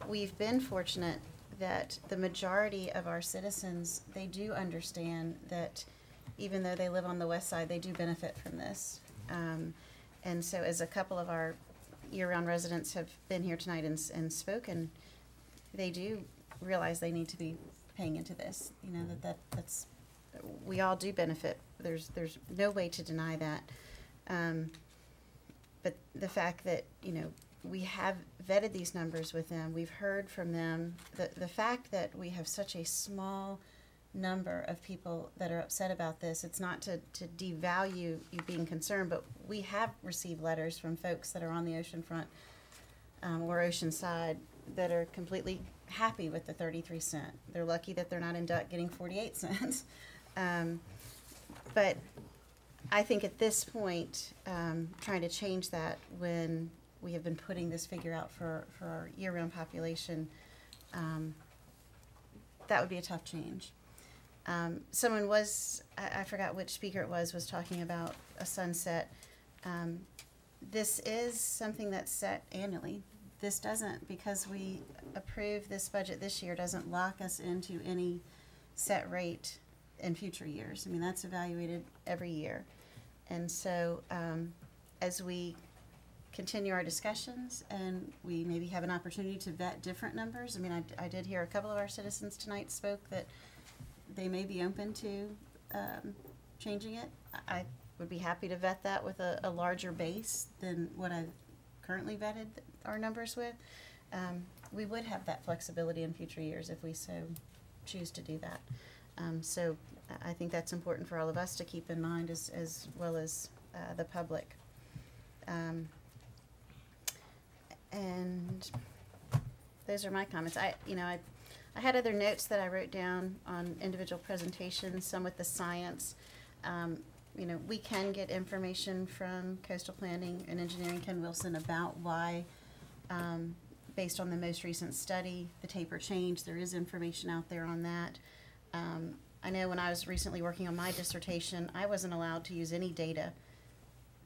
we've been fortunate that the majority of our citizens, they do understand that even though they live on the west side, they do benefit from this. And so as a couple of our year-round residents have been here tonight and spoken, they do realize they need to be paying into this, that's we all do benefit. There's no way to deny that. But the fact that, you know, we have vetted these numbers with them, we've heard from them, the fact that we have such a small number of people that are upset about this, it's not to devalue you being concerned, but we have received letters from folks that are on the oceanfront or ocean side that are completely happy with the 33 cent. They're lucky that they're not in Duck getting 48 cents. But I think at this point, trying to change that when we have been putting this figure out for our year-round population, that would be a tough change. Someone was, I forgot which speaker it was talking about a sunset. This is something that's set annually. This doesn't, because we approve this budget this year, doesn't lock us into any set rate in future years. I mean, that's evaluated every year. And so as we continue our discussions and we maybe have an opportunity to vet different numbers, I mean, I did hear a couple of our citizens tonight spoke that they may be open to changing it. I would be happy to vet that with a larger base than what I've currently vetted our numbers with. We would have that flexibility in future years if we so choose to do that. So I think that's important for all of us to keep in mind as well as the public. And those are my comments. I had other notes that I wrote down on individual presentations, some with the science. You know, we can get information from Coastal Planning and Engineering, Ken Wilson, about why, based on the most recent study, the taper changed. There is information out there on that. I know when I was recently working on my dissertation, I wasn't allowed to use any data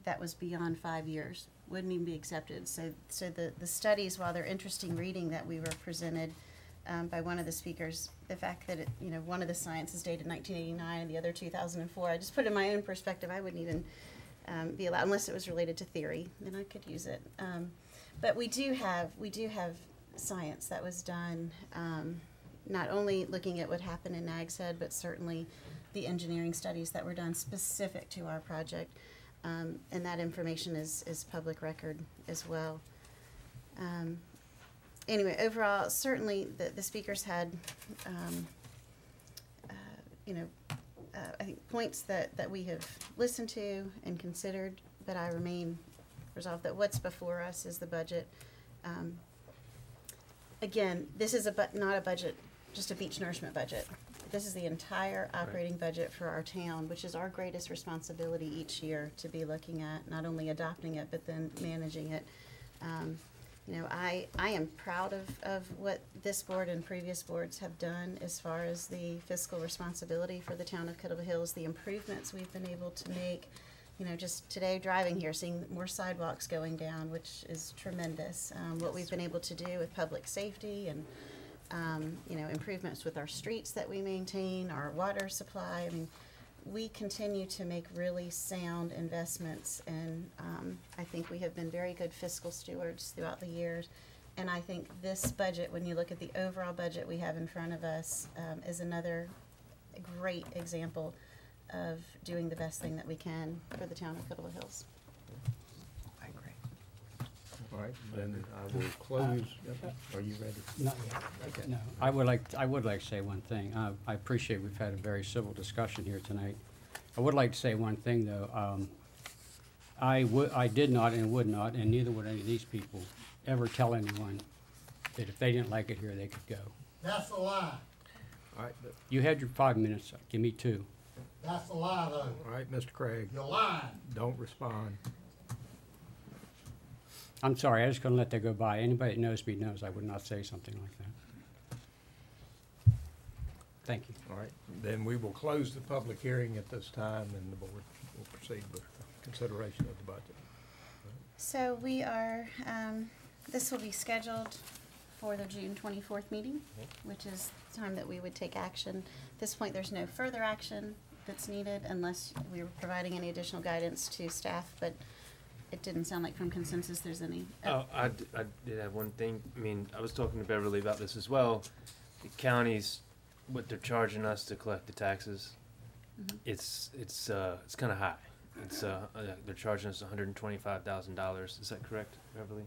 that was beyond 5 years. Wouldn't even be accepted. So the studies, while they're interesting reading that we were presented by one of the speakers, the fact that one of the science is dated 1989 and the other 2004, I just put in my own perspective, I wouldn't even be allowed, unless it was related to theory, then I could use it. But we do have science that was done, not only looking at what happened in Nags Head, but certainly the engineering studies that were done specific to our project. And that information is public record as well. Anyway, overall, certainly the speakers had, I think points that we have listened to and considered, but I remain resolved that what's before us is the budget. Again, this is not a budget, just a beach nourishment budget. This is the entire operating budget for our town, which is our greatest responsibility each year to be looking at, not only adopting it, but then managing it. I am proud of what this board and previous boards have done as far as the fiscal responsibility for the town of Kettle Hills, the improvements we've been able to make. Just today driving here, seeing more sidewalks going down, which is tremendous. What we've been able to do with public safety and improvements with our streets that we maintain, our water supply. I mean, we continue to make really sound investments, and I think we have been very good fiscal stewards throughout the years. And I think this budget, when you look at the overall budget we have in front of us, is another great example of doing the best thing that we can for the town of Kettle Hills. I agree. All right, then I will close. Are you ready? Not yet. Okay. No, I would like to say one thing. I appreciate we've had a very civil discussion here tonight. I would like to say one thing, though. I did not and would not, and neither would any of these people, ever tell anyone that if they didn't like it here, they could go. That's a lie. All right. You had your 5 minutes. Give me 2. That's a lie, though. All right, Mr. Craig. You're lying. Don't respond. I'm sorry, I just couldn't let that go by. Anybody that knows me knows I would not say something like that. Thank you. All right, then we will close the public hearing at this time, and the board will proceed with consideration of the budget. So we are, this will be scheduled for the June 24th meeting, which is the time that we would take action. At this point, there's no further action that's needed unless we were providing any additional guidance to staff, but it didn't sound like from consensus there's any. I did have one thing. I mean, I was talking to Beverly about this as well. The counties, what they're charging us to collect the taxes, it's kind of high. It's they're charging us $125,000. Is that correct, Beverly?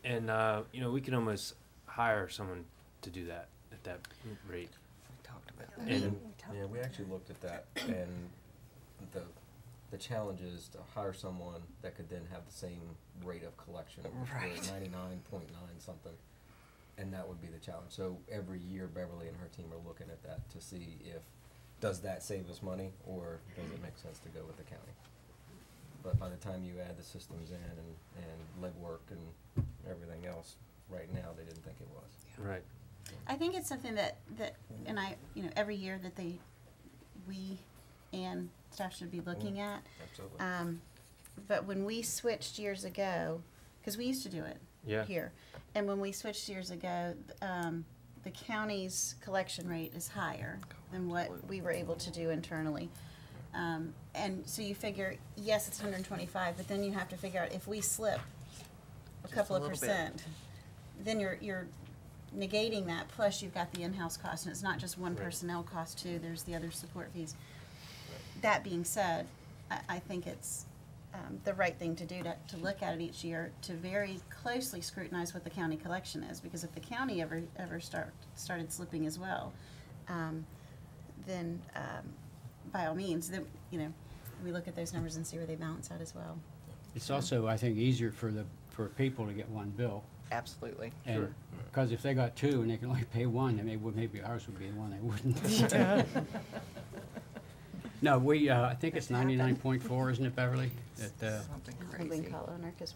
And you know, we can almost hire someone to do that at that rate. We talked about that. And yeah, we actually looked at that, and the challenge is to hire someone that could then have the same rate of collection, which we're at 99.9 something, and that would be the challenge. So every year, Beverly and her team are looking at that to see if does that save us money or does it make sense to go with the county. But by the time you add the systems in and legwork and everything else, right now they didn't think it was. Right. I think it's something that and I, you know, every year that we and staff should be looking at. Absolutely. But when we switched years ago, because we used to do it here, and when we switched years ago, the county's collection rate is higher than what we were able to do internally. And so you figure, yes, it's 125, but then you have to figure out if we slip a couple of percent, then you're negating that, plus you've got the in-house cost, and it's not just one personnel cost too, there's the other support fees. That being said, I think it's the right thing to do to look at it each year, to very closely scrutinize what the county collection is, because if the county ever started slipping as well, then by all means, then, you know, we look at those numbers and see where they balance out as well. It's also, I think, easier for people to get one bill. Absolutely. And because if they got two and they can only pay one, then maybe ours would be the one they wouldn't. No, I think it's 99.4, isn't it, Beverly? Something crazy. We can call owner because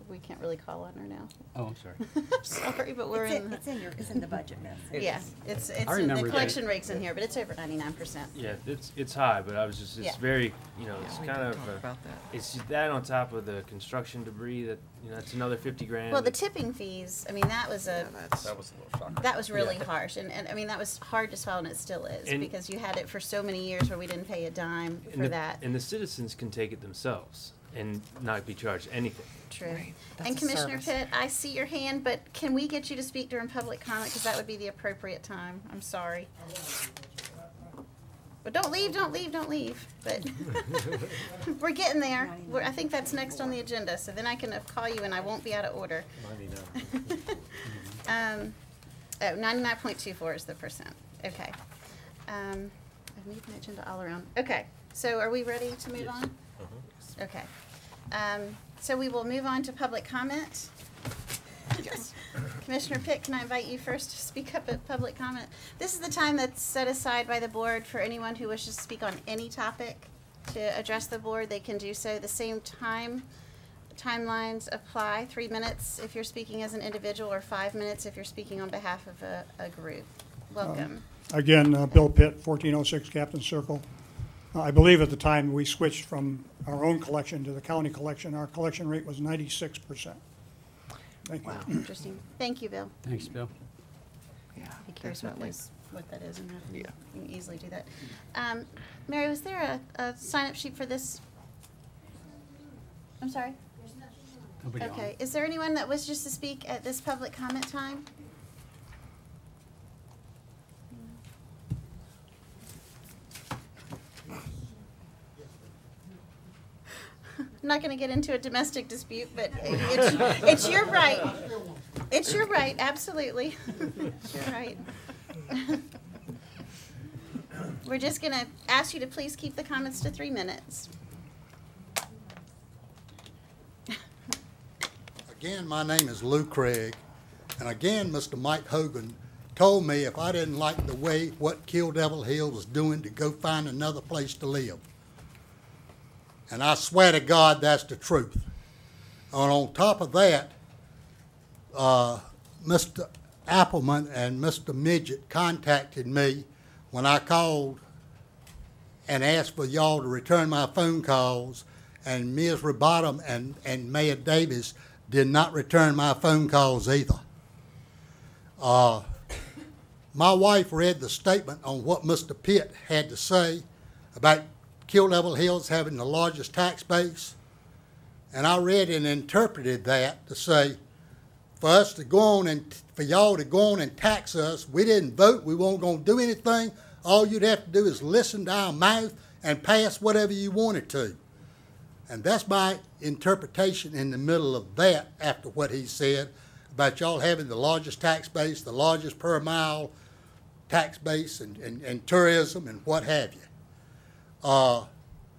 we can't really call owner now. Oh, I'm sorry. I'm sorry, but we're It's in the budget message. Yeah, it's I in the remember collection rate's in here, but it's over 99%. Yeah, it's high, but I was just, it's very, you know, it's we kind did of, talk about that. it's that on top of the construction debris that, you know, that's another 50 grand. Well, the tipping fees, I mean, that was That was a little shocking. that was really harsh, and I mean, that was hard to swallow, and it still is, And- because you had it for so many years where we didn't pay a dime for that. And the citizens can take it themselves and not be charged anything. True. That's And a Commissioner service. Pitt, I see your hand, but can we get you to speak during public comment, because that would be the appropriate time. I'm sorry. But don't leave, don't leave, don't leave. But we're getting there. I think that's next on the agenda, so then I can call you and I won't be out of order. 99.24 is the percent. Okay. I've moved my agenda all around. Okay, so are we ready to move on? Okay. So we will move on to public comment. Yes. Commissioner Pitt, can I invite you first to speak up at public comment? This is the time that's set aside by the board for anyone who wishes to speak on any topic to address the board. They can do so. The same timelines apply. 3 minutes if you're speaking as an individual, or 5 minutes if you're speaking on behalf of a group. Welcome. Again, Bill Pitt, 1406 Captain Circle. I believe at the time we switched from our own collection to the county collection, our collection rate was 96%. Thank you. Wow, interesting. Thank you, Bill. Thanks, Bill. Yeah, I'd be curious definitely. what that is, and how you can easily do that. Mary, was there a sign-up sheet for this? I'm sorry? Nobody on. Okay. Is there anyone that wishes to speak at this public comment time? I'm not going to get into a domestic dispute, but it's your right. It's your right, absolutely. It's your right. We're just going to ask you to please keep the comments to 3 minutes. Again, my name is Lou Craig, and again, Mr. Mike Hogan told me if I didn't like the way what Kill Devil Hill was doing, to go find another place to live. And I swear to God, that's the truth. And on top of that, Mr. Appleman and Mr. Midget contacted me when I called and asked for y'all to return my phone calls, and Ms. Rabottom and Mayor Davis did not return my phone calls either. My wife read the statement on what Mr. Pitt had to say about Kill Devil Hills having the largest tax base, and I read and interpreted that to say, for us to go on and for y'all to go on and tax us, we didn't vote, we weren't going to do anything All you'd have to do is listen to our mouth and pass whatever you wanted to. And that's my interpretation in the middle of that after what he said about y'all having the largest tax base, the largest per mile tax base and tourism and what have you.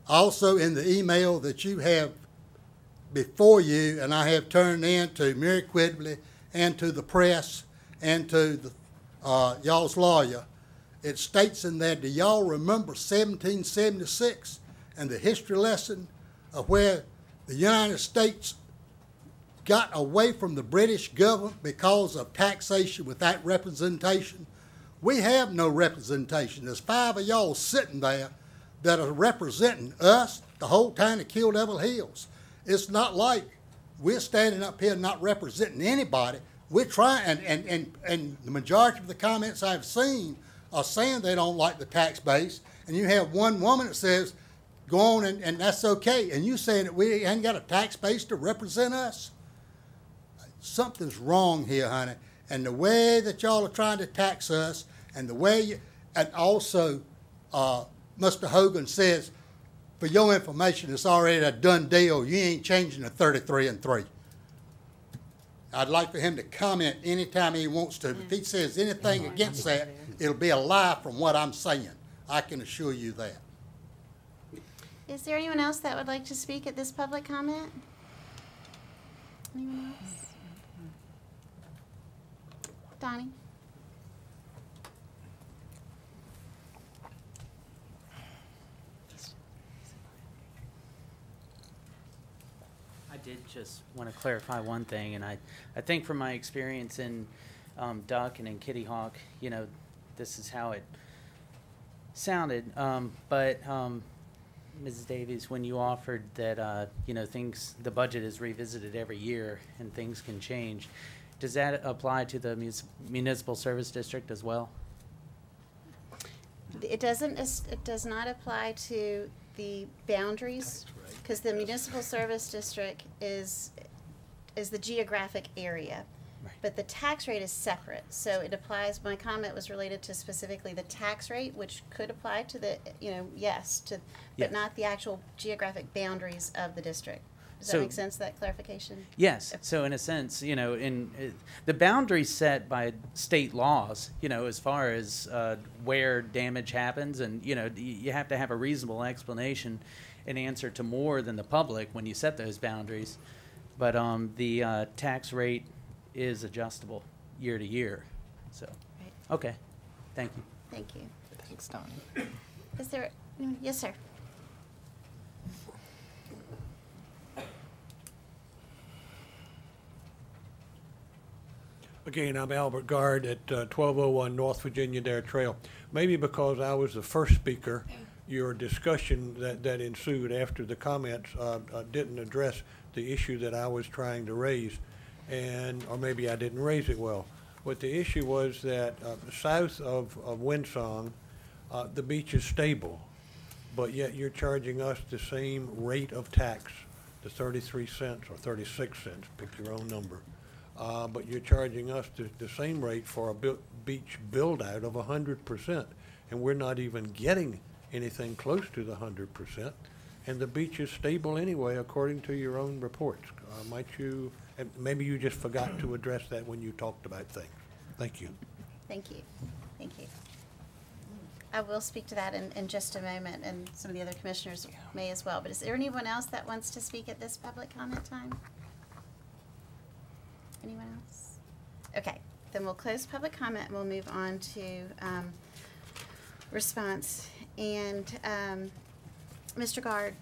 Also in the email that you have before you, and I have turned in to Mary Quigley and to the press and to the, y'all's lawyer, it states in there, do y'all remember 1776 and the history lesson of where the United States got away from the British government because of taxation without representation? We have no representation. There's 5 of y'all sitting there that are representing us, the whole town of Kill Devil Hills. It's not like we're standing up here not representing anybody. We're trying, and the majority of the comments I've seen are saying they don't like the tax base, and you have one woman that says, go on and that's okay, and you saying that we ain't got a tax base to represent us? Something's wrong here, honey, and the way that y'all are trying to tax us, and the way you, and also Mr. Hogan says, for your information, it's already a done deal. You ain't changing the 33 and 3. I'd like for him to comment anytime he wants to. If he says anything against that, it'll be a lie from what I'm saying. I can assure you that. Is there anyone else that would like to speak at this public comment? Anyone else? Donnie? I did just want to clarify one thing, and I think from my experience in Duck and in Kitty Hawk, you know, this is how it sounded. But Mrs. Davies, when you offered that, you know, the budget is revisited every year and things can change, does that apply to the municipal service district as well? It doesn't. It does not apply to the boundaries, because the municipal service district is the geographic area, right. But the tax rate is separate. So it applies. My comment was related to specifically the tax rate, which could apply to the, you know, but not the actual geographic boundaries of the district. Does that make sense, that clarification? Yes. So in a sense, you know, the boundaries set by state laws, you know, as far as where damage happens, and, you know, you have to have a reasonable explanation and answer to more than the public when you set those boundaries. But the tax rate is adjustable year to year. So, right. Okay. Thank you. Thank you. Thanks, Donnie. Is there, yes, sir. Again, I'm Albert Guard at 1201 North Virginia Dare Trail. Maybe because I was the first speaker, your discussion that ensued after the comments didn't address the issue that I was trying to raise, or maybe I didn't raise it well. But the issue was that south of Windsong, the beach is stable, but yet you're charging us the same rate of tax, the 33 cents or 36 cents, pick your own number. But you're charging us the same rate for a beach build-out of 100%, and we're not even getting anything close to the 100%, and the beach is stable anyway, according to your own reports. Might you, and maybe you just forgot to address that when you talked about things. Thank you. Thank you. Thank you. I will speak to that in just a moment, and some of the other commissioners may as well. But is there anyone else that wants to speak at this public comment time? Anyone else? Okay, then we'll close public comment and we'll move on to response. And Mr. Guard,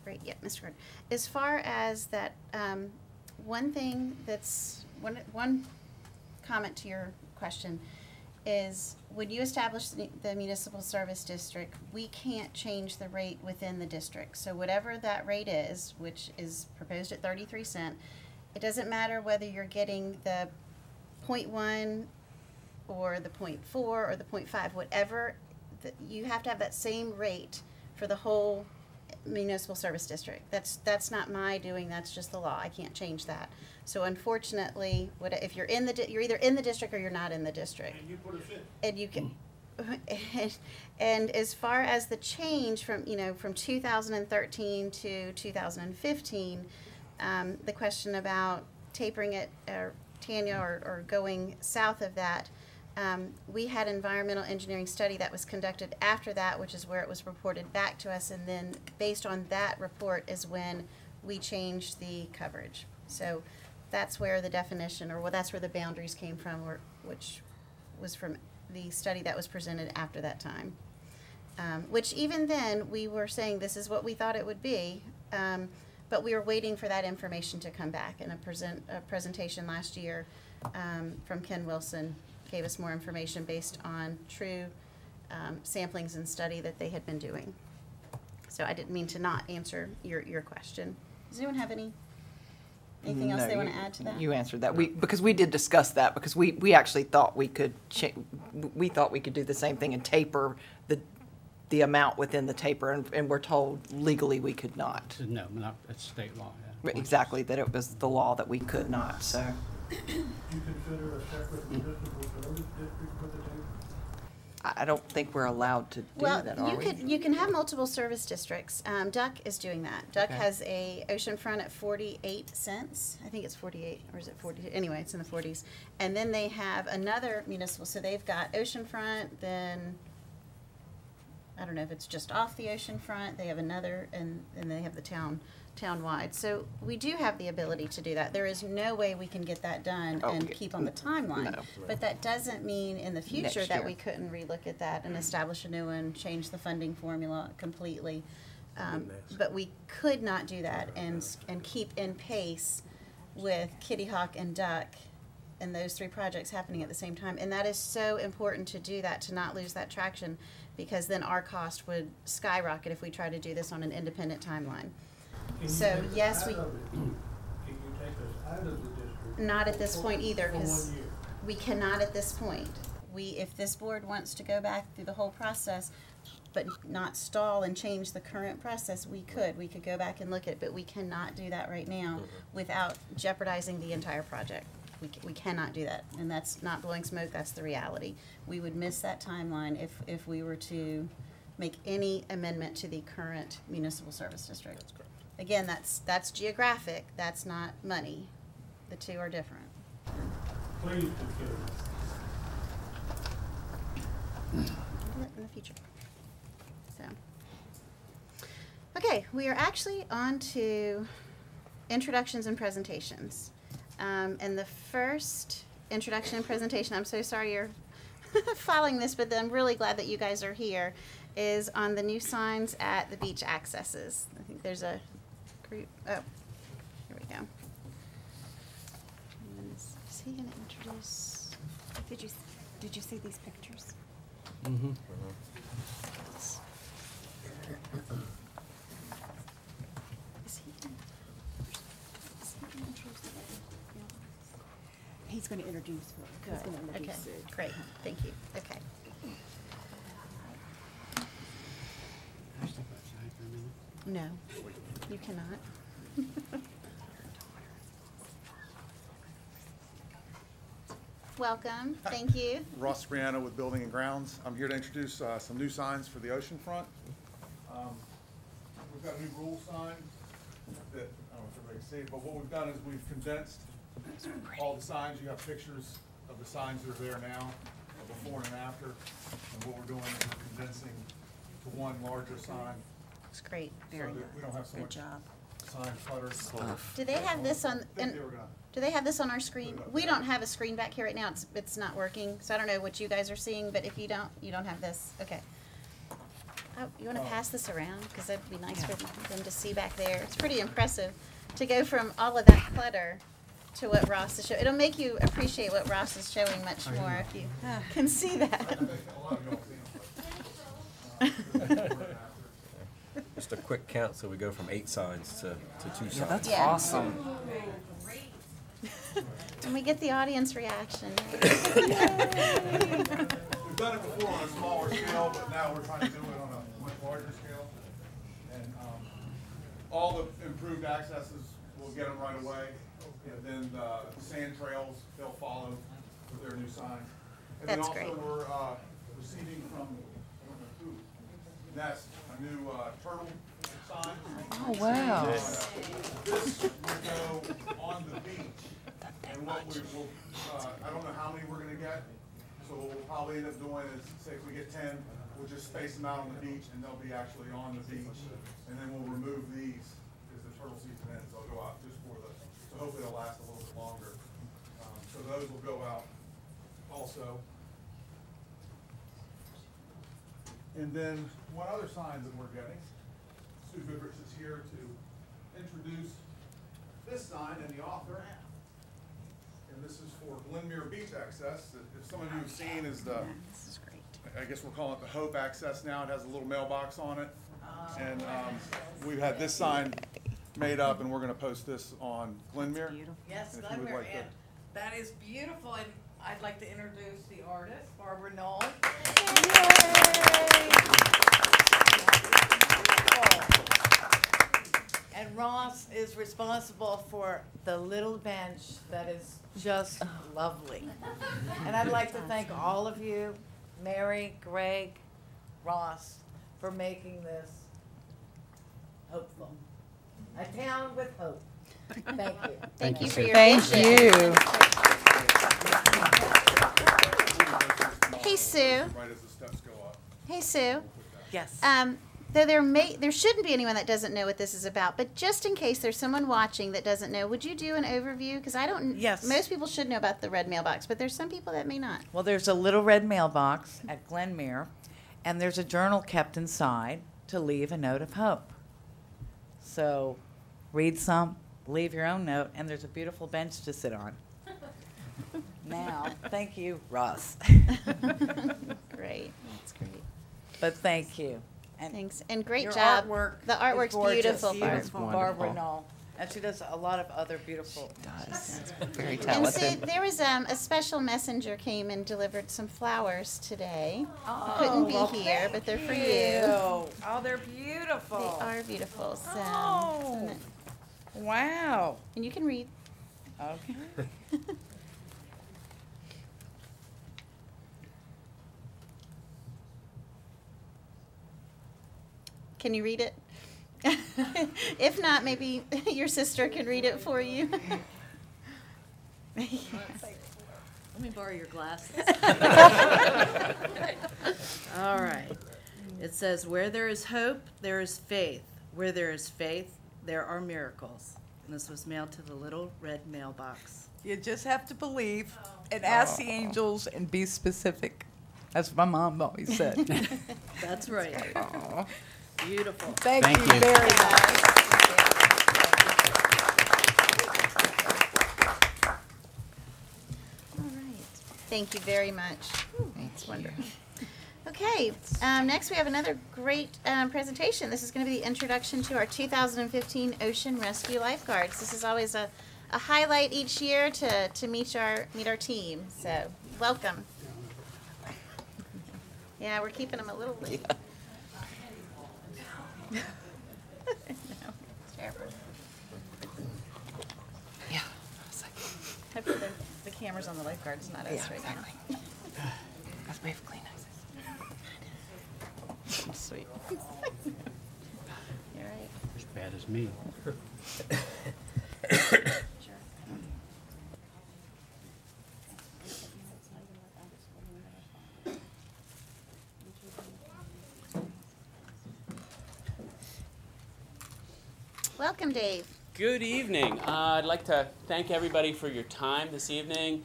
right, yeah, Mr. Guard. As far as that, one thing that's, one comment to your question is, when you establish the municipal service district, we can't change the rate within the district. So whatever that rate is, which is proposed at 33 cents, it doesn't matter whether you're getting the 0.1 or the 0.4 or the 0.5, whatever, you have to have that same rate for the whole municipal service district. That's not my doing, that's just the law. I can't change that. So unfortunately, if you're either in the district or you're not in the district. And you put us in. And you can, and as far as the change from, from 2013 to 2015, the question about tapering it, Tanya, or going south of that, we had environmental engineering study that was conducted after that, which is where it was reported back to us, and then based on that report is when we changed the coverage. So that's where the definition, or that's where the boundaries came from, which was from the study that was presented after that time. Which even then, we were saying this is what we thought it would be, but we were waiting for that information to come back. And a presentation last year from Ken Wilson gave us more information based on true samplings and study that they had been doing. So I didn't mean to not answer your question. Does anyone have anything else they want to add to that? You answered that. Because we did discuss that, because we actually thought we could do the same thing and taper the amount within the taper, and we're told legally we could not. No, that's state law, yeah. Exactly, that it was the law that we could not, so. Do you consider a separate municipal service district with the taper? I don't think we're allowed to do that, are we? You can have multiple service districts. Duck is doing that. Duck has a oceanfront at 48 cents. I think it's 48, or is it 40? Anyway, it's in the 40s. And then they have another municipal. So they've got oceanfront, then I don't know if it's just off the oceanfront. They have another, and they have the town-wide. So we do have the ability to do that. There is no way we can get that done and keep on the timeline. No. But that doesn't mean in the future Next that year. we couldn't relook at that and establish a new one, change the funding formula completely. But we could not do that and keep in pace with Kitty Hawk and Duck and those three projects happening at the same time. And that is so important to do that, to not lose that traction, because then our cost would skyrocket if we try to do this on an independent timeline. So yes, we. Can you take us out of the district? Not at this point either, For 1 because year? we cannot at this point. If this board wants to go back through the whole process, but not stall and change the current process, we could. We could go back and look at it, but we cannot do that right now without jeopardizing the entire project. We cannot do that, and that's not blowing smoke, that's the reality. We would miss that timeline if we were to make any amendment to the current municipal service district. That's correct. Again, that's geographic, that's not money. The two are different. Please consider. In the future. So, okay, we are actually on to introductions and presentations. And the first introduction and presentation, I'm so sorry you're following this, but I'm really glad that you guys are here, is on the new signs at the beach accesses. I think there's a group, oh, here we go. And is he gonna introduce? Did you see these pictures? Mm-hmm. He's going to introduce her. He's Good. going to Okay, introduce it. great, thank you. Okay. Can I step outside for a minute? No, you cannot. Welcome, thank you. Ross Brianna with Building and Grounds. I'm here to introduce some new signs for the oceanfront. We've got a new rule sign that, I don't know if everybody can see it, but what we've done is we've condensed all the signs. You have pictures of the signs that are there now, before and after. And what we're doing is we're condensing to one larger sign. It's great. So that we don't have so much sign clutter. Do they have this on, Think they were gonna- do they have this on our screen? We don't have a screen back here right now, it's not working, so I don't know what you guys are seeing, but if you don't have this, okay. Oh, you wanna pass this around, because that'd be nice for them to see back there. It's pretty impressive to go from all of that clutter to what Ross is showing. It'll make you appreciate what Ross is showing much more if you can see that. Just a quick count, so we go from 8 signs to 2 signs. That's Yeah. awesome. And we get the audience reaction. We've done it before on a smaller scale, but now we're trying to do it on a much larger scale. And all the improved accesses, we'll get them right away. And then the sand trails, they'll follow with their new sign. And That's then great. also receiving from, I don't know who, Nest, a new turtle sign. Oh, wow. This will go on the beach, and what we will, I don't know how many we're gonna get, so what we'll probably end up doing is, say if we get 10, we'll just space them out on the beach, and they'll be actually on the beach, and then we'll remove these, because the turtle season ends, they'll go out just for the, so hopefully they'll last a little bit longer. So those will go out also. And then one other sign that we're getting, Sue Goodrich is here to introduce this sign and the author. And this is for Glenmere Beach Access. If some of you have seen is the, This is great. I guess we're calling it the Hope Access now. It has a little mailbox on it. And we've had this sign made up, and we're going to post this on Glenmere. Yes, If you would Glenmere, like to- and that is beautiful, and I'd like to introduce the artist, Barbara Knoll. And Ross is responsible for the little bench that is just lovely. And I'd like to thank all of you, Mary, Greg, Ross, for making this hopeful. A town with hope. Thank you. Thank you for your Thank vision. you. Hey, Sue. Right as the steps go up. Hey, Sue. Yes. Though there shouldn't be anyone that doesn't know what this is about, but just in case there's someone watching that doesn't know, would you do an overview? Because I don't. Yes. Most people should know about the red mailbox, but there's some people that may not. Well, there's a little red mailbox at Glenmere, and there's a journal kept inside to leave a note of hope. So read some, leave your own note, and there's a beautiful bench to sit on. Now, thank you, Ross. Great. That's great. But thank you. And Thanks. And great your job. Artwork The artwork's is gorgeous. beautiful, Barb. Beautiful. Barbara Knoll. And she does a lot of other beautiful. Very And talented. see, there was a special messenger came and delivered some flowers today. Oh, Couldn't be well, here, but they're for thank you. Oh, they're beautiful. They are beautiful. So, Oh. isn't it? Wow. And you can read. Okay. Can you read it? If not, maybe your sister can read it for you. Let me borrow your glasses. All right. It says, where there is hope, there is faith. Where there is faith, there are miracles. And this was mailed to the little red mailbox. You just have to believe and ask the angels and be specific. That's what my mom always said. That's right. Aw. Beautiful. Thank you very much. All right. Thank you very much. That's wonderful. Okay, next we have another great presentation. This is going to be the introduction to our 2015 Ocean Rescue Lifeguards. This is always a highlight each year to meet our team. So, welcome. Yeah, we're keeping them a little late. No, terrible. Yeah. Hopefully the camera's on the lifeguards, not us right now. That's way of clean Sweet. You're right. As bad as me. Welcome, Dave. Good evening. I'd like to thank everybody for your time this evening.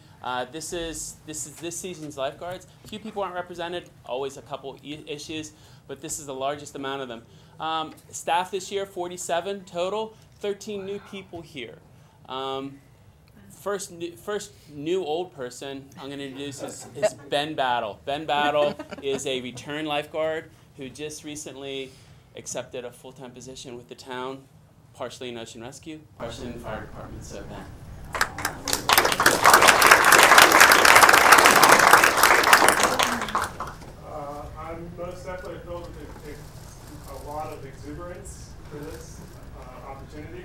This is this season's lifeguards. A few people aren't represented, always a couple issues, but this is the largest amount of them. Staff this year, 47 total, 13 new people here. First new old person I'm going to introduce is Ben Battle. Ben Battle is a return lifeguard who just recently accepted a full-time position with the town, partially in Ocean Rescue, partially in the fire department. So Ben. I'm most definitely thrilled that it takes a lot of exuberance for this opportunity.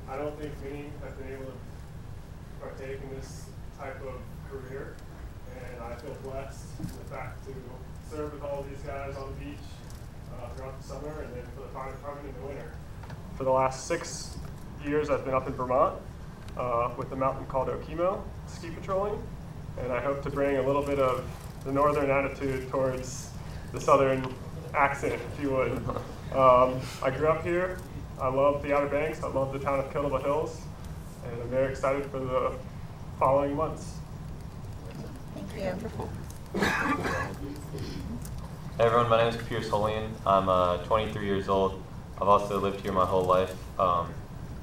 I don't think many have been able to partake in this type of career, and I feel blessed in the fact to serve with all these guys on the beach throughout the summer and then for the fire department in the winter. For the last 6 years, I've been up in Vermont with a mountain called Okemo ski patrolling, and I hope to bring a little bit of the northern attitude towards the southern accent, if you would. I grew up here. I love the Outer Banks. I love the town of Kill Devil Hills, and I'm very excited for the following months. Thank you. Hey everyone, my name is Pierce Holian. I'm 23 years old. I've also lived here my whole life.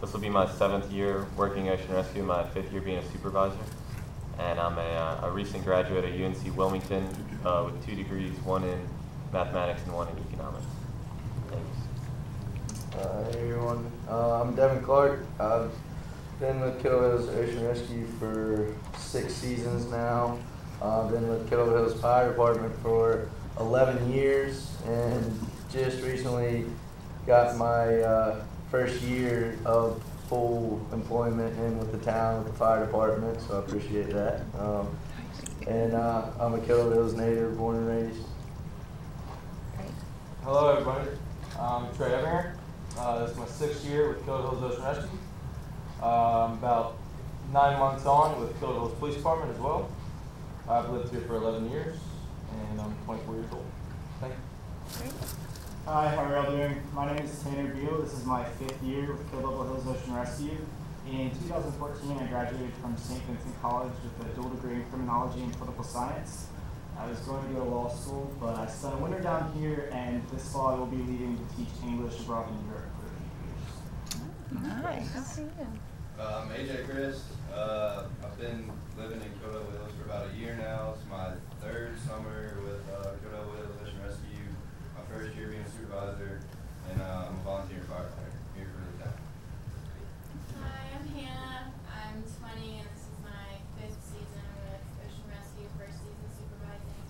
This will be my 7th year working ocean rescue, my 5th year being a supervisor. And I'm a recent graduate at UNC Wilmington with 2 degrees, 1 in mathematics and 1 in economics. Thanks. Hey everyone, I'm Devin Clark. I've been with Kill Devil Hills Ocean Rescue for 6 seasons now. I've been with Kill Devil Hills Fire Department for 11 years and just recently got my first year of full employment in with the town, with the fire department, so I appreciate that. And I'm a Kill Devil Hills native, born and raised. Hello everybody, I'm Trey Evinger. This is my 6th year with Kill Devil Hills Ocean Rescue. I'm about 9 months on with Kill Devil Hills Police Department as well. I've lived here for 11 years and I'm 24 years old. Thank you. Hi, how are y'all doing? My name is Tanner Beal. This is my 5th year with Kill Devil Hills Ocean Rescue. In 2014, I graduated from St. Vincent College with a dual degree in criminology and political science. I was going to go to law school, but I spent a winter down here, and this fall I will be leaving to teach English abroad in Europe for a few years. Nice. I'm AJ Chris. I've been living in Kill Devil Hills for about a year now. It's my 3rd summer with Kill Devil Hills Ocean Rescue. My 1st year being a supervisor, and I'm a volunteer firefighter here for the town. Hi, I'm Hannah. I'm 20, and this is my 5th season with Ocean Rescue, 1st season supervising.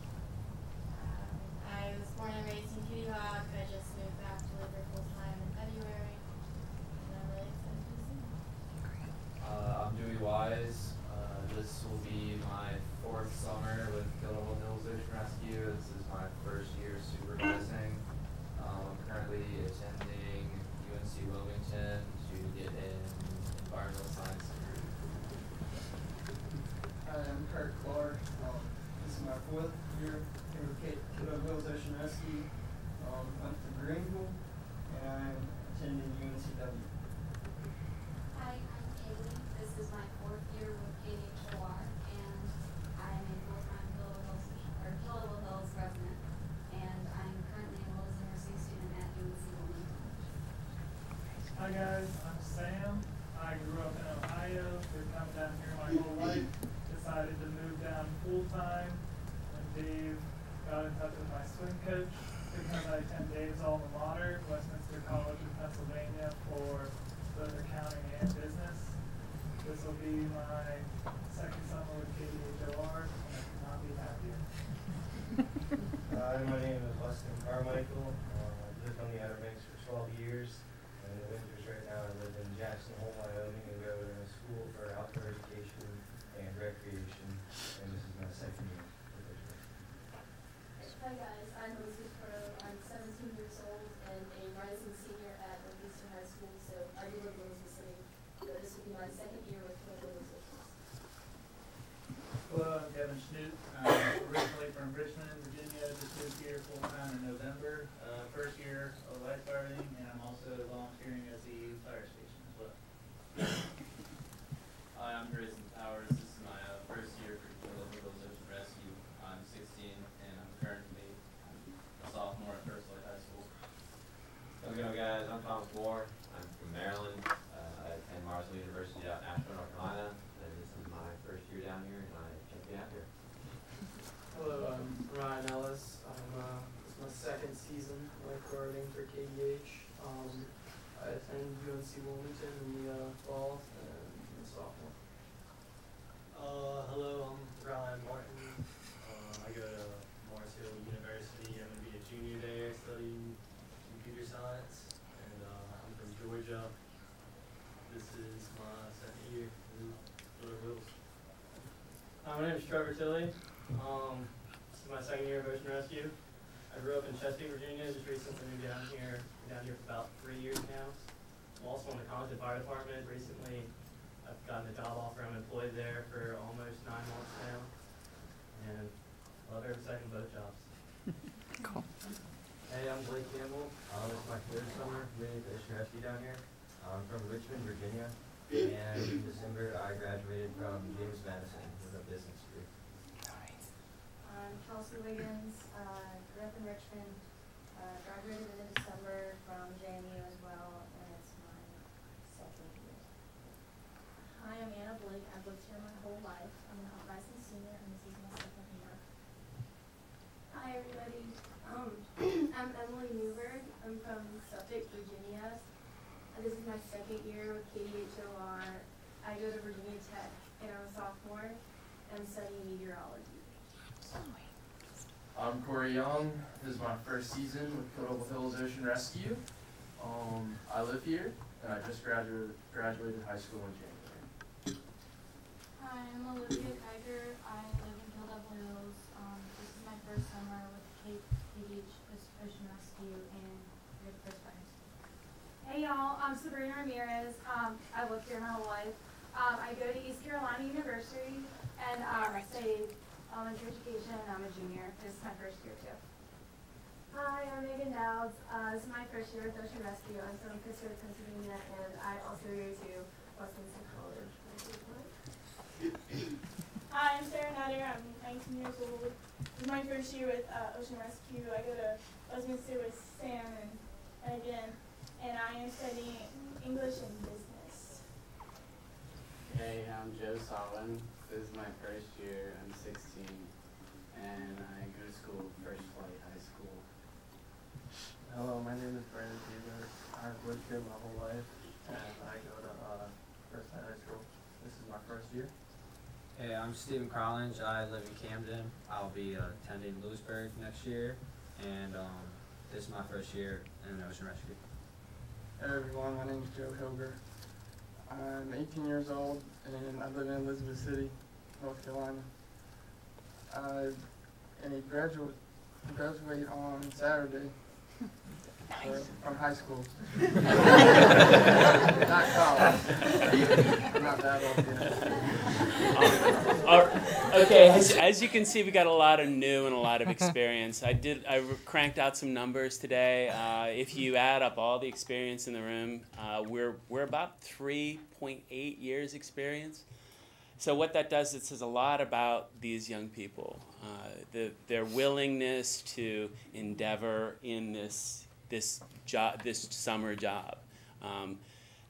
I was born and raised in Kitty Hawk. I just moved back to live here full time in February, and I'm really excited to see you. I'm Dewey Wise. This will be my 4th summer with Kill Devil Hills Ocean Rescue. This is my 1st year supervising. I'm currently attending UNC Wilmington to get in environmental science degree. Hi, I'm Kurt Clark. This is my 4th year here with Kill Devil Hills Ocean Rescue. I'm from Greenville, and I'm attending UNCW. Hi, I'm Kaylee. This is my 4th year with KDHOR, and I'm a full-time Kill Devil Hills resident, and I'm currently enrolled as a nursing student at UNC Wilmington. Hi guys, I'm Sam. I grew up in Ohio, been coming down here my whole life. Decided to move down full-time when Dave got in touch with my swim coach because I attend Dave's alma mater, Westminster College of Pennsylvania, for both accounting and business. This will be my 2nd summer with KDHOR, and I could not be happier. Hi, my name is Weston Carmichael. I've lived on the Outer Banks for 12 years. And in the winters right now, I live in Jackson Hole, Wyoming, and go to school for outdoor education and recreation. And this is my 2nd year. Hi guys, I'm Elizabeth Crow. I'm 17 years old and a rising senior at Northeastern High School, so I do live in Elizabeth City. So this will be my 2nd year with Kill Devil Hills Ocean Rescue. Hello, I'm Kevin Schnoot. I'm originally from Richmond, Virginia. Just moved here full-time in November. 1st year of lifeguarding, and I'm also volunteering at the fire station as well. Hi, I'm Grayson Powers. This is my 1st year for Kill Devil Hills Ocean Rescue. I'm 16, and I'm currently a sophomore at First Light High School. How's it going, guys? I'm Thomas Moore. I'm from Maryland. I attend Marshall University out in Asheville, North Carolina. And this is my 1st year down here, and I can't be happier. Hello, I'm Ryan Ellis. This is my 2nd season lifeguarding for KDH. I attend UNC Wilmington in the fall and I'm a sophomore. Hello, I'm Ryan Martin. I go to Morris Hill University. I'm going to be a junior there studying computer science, and I'm from Georgia. This is my 2nd year in Little Hills. My name is Trevor Tilley. This is my second year of Ocean Rescue. I grew up in Chesapeake, Virginia. Just recently moved down here. Been down here for about 3 years now. I'm also in the Compton Fire Department. Recently, I've gotten a job offer. I'm employed there for almost 9 months now, and love every second of both jobs. Cool. Hey, I'm Blake Campbell. This is my 3rd summer with Ocean Rescue down here. I'm from Richmond, Virginia, and in December I graduated from James Madison with a business degree. I'm Kelsey Wiggins, grew up in Richmond, graduated in December from JMU as well, and it's my 2nd year. Hi, I'm Anna Blake. I've lived here my whole life. I'm an uprising senior, and this is my 2nd year. Hi, everybody. I'm Emily Newberg. I'm from Suffolk, Virginia. This is my 2nd year with KDHOR. I go to Virginia Tech, and I'm a sophomore, and I'm studying meteorology. I'm Corey Young. This is my 1st season with Killable Hills Ocean Rescue. I live here, and I just graduated high school in January. Hi, I'm Olivia Kiger. I live in Killable Hills. This is my 1st summer with KDH Ocean Rescue, and we're the first fire. Hey y'all, I'm Sabrina Ramirez. I lived here my whole life. I go to East Carolina University and study elementary education. I'm a junior. This is my 1st year too. Hi, I'm Megan Dowds. This is my 1st year with Ocean Rescue. I'm from Pittsburgh, Pennsylvania, and I also go to Westminster College. Hi, I'm Sarah Nader. I'm 19 years old. This is my 1st year with Ocean Rescue. I go to Westminster with Sam and again, and I am studying English and business. Hey, I'm Joe Solon. This is my 1st year. I'm 16, and I go to school, First Flight High School. Hello, my name is Brandon Taylor. I've lived here my whole life, and I go to First Flight High School. This is my 1st year. Hey, I'm Stephen Collins. I live in Camden. I'll be attending Lewisburg next year, and this is my 1st year in Ocean Rescue. Hey everyone, my name is Joe Hilger. I'm 18 years old and I live in Elizabeth City, North Carolina. I graduate on Saturday from high school. Not college. I'm not that old yet. Okay, as you can see, we got a lot of new and a lot of experience. I cranked out some numbers today. If you add up all the experience in the room, we're about 3.8 years experience. So what that does, it says a lot about these young people, their willingness to endeavor in this summer job.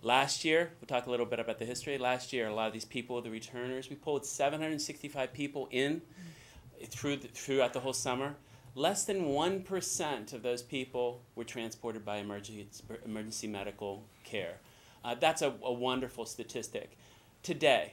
Last year, we'll talk a little bit about the history. Last year, a lot of these people, the returners, we pulled 765 people in throughout the whole summer. Less than 1% of those people were transported by emergency medical care. That's a wonderful statistic. Today,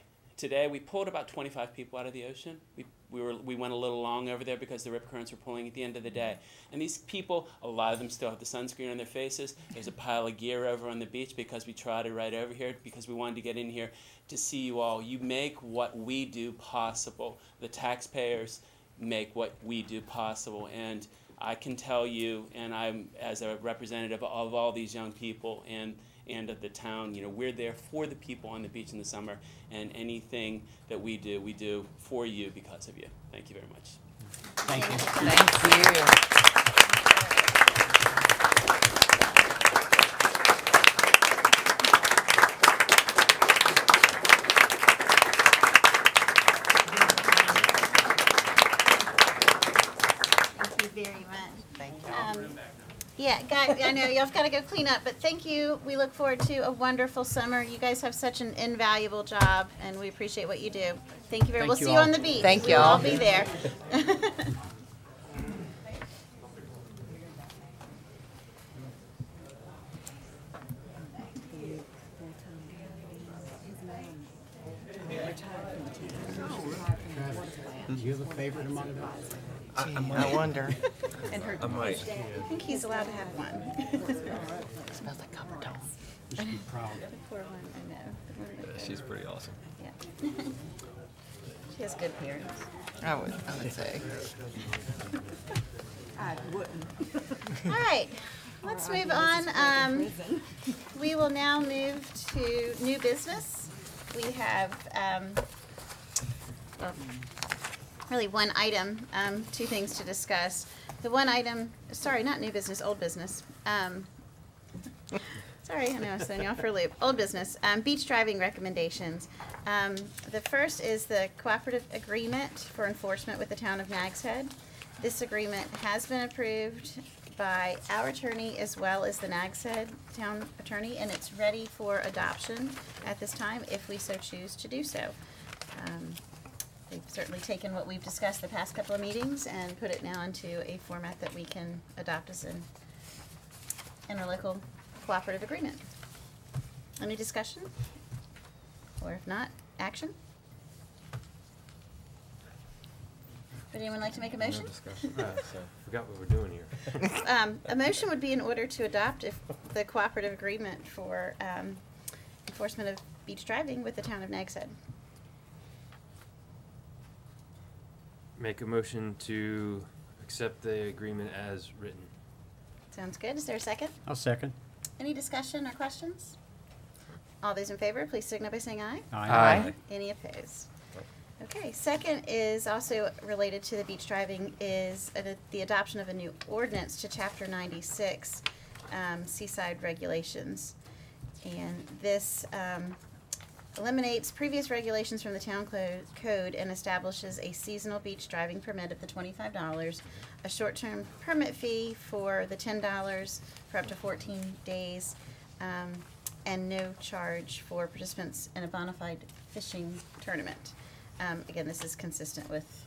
we pulled about 25 people out of the ocean. We went a little long over there because the rip currents were pulling at the end of the day. And these people, a lot of them still have the sunscreen on their faces. There's a pile of gear over on the beach because we trotted right over here because we wanted to get in here to see you all. You make what we do possible. The taxpayers make what we do possible. And I can tell you, and I'm as a representative of all these young people and of the town, you know, we're there for the people on the beach in the summer, and anything that we do for you because of you. Thank you very much. Thank you. Thank you. Thank you very much. Thank you. Yeah, guys, I know y'all got to go clean up, but thank you. We look forward to a wonderful summer. You guys have such an invaluable job, and we appreciate what you do. Thank you very much. We'll see you on the beach. Thank you We'll all. all be there. Do you have a favorite among them? I wonder. And her I might. I think he's allowed to have one. Smells like copper tone. You should be proud. The poor one, I know. She's pretty awesome. Yeah. She has good parents. I would say. I wouldn't. All right, let's move on. We will now move to new business. We have well, really one item, two things to discuss. The one item, sorry, not new business, old business. Sorry, I know I was throwing you off for a loop. Old business, beach driving recommendations. The first is the cooperative agreement for enforcement with the town of Nags Head. This agreement has been approved by our attorney as well as the Nags Head town attorney, and it's ready for adoption at this time if we so choose to do so. They've certainly taken what we've discussed the past couple of meetings and put it now into a format that we can adopt as an interlocal cooperative agreement. Any discussion? Or if not, action? Would anyone like to make a motion? No discussion. So forgot what we're doing here. A motion would be in order to adopt the cooperative agreement for enforcement of beach driving with the town of Nags Head. Make a motion to accept the agreement as written. Sounds good. Is there a second? I'll second. Any discussion or questions? All those in favor, please signal by saying aye. Aye. Aye. Any opposed? Okay, second is also related to the beach driving is the adoption of a new ordinance to Chapter 96, Seaside Regulations. And this eliminates previous regulations from the town code and establishes a seasonal beach driving permit of the $25, a short-term permit fee for the $10 for up to 14 days, and no charge for participants in a bona fide fishing tournament. Again, this is consistent with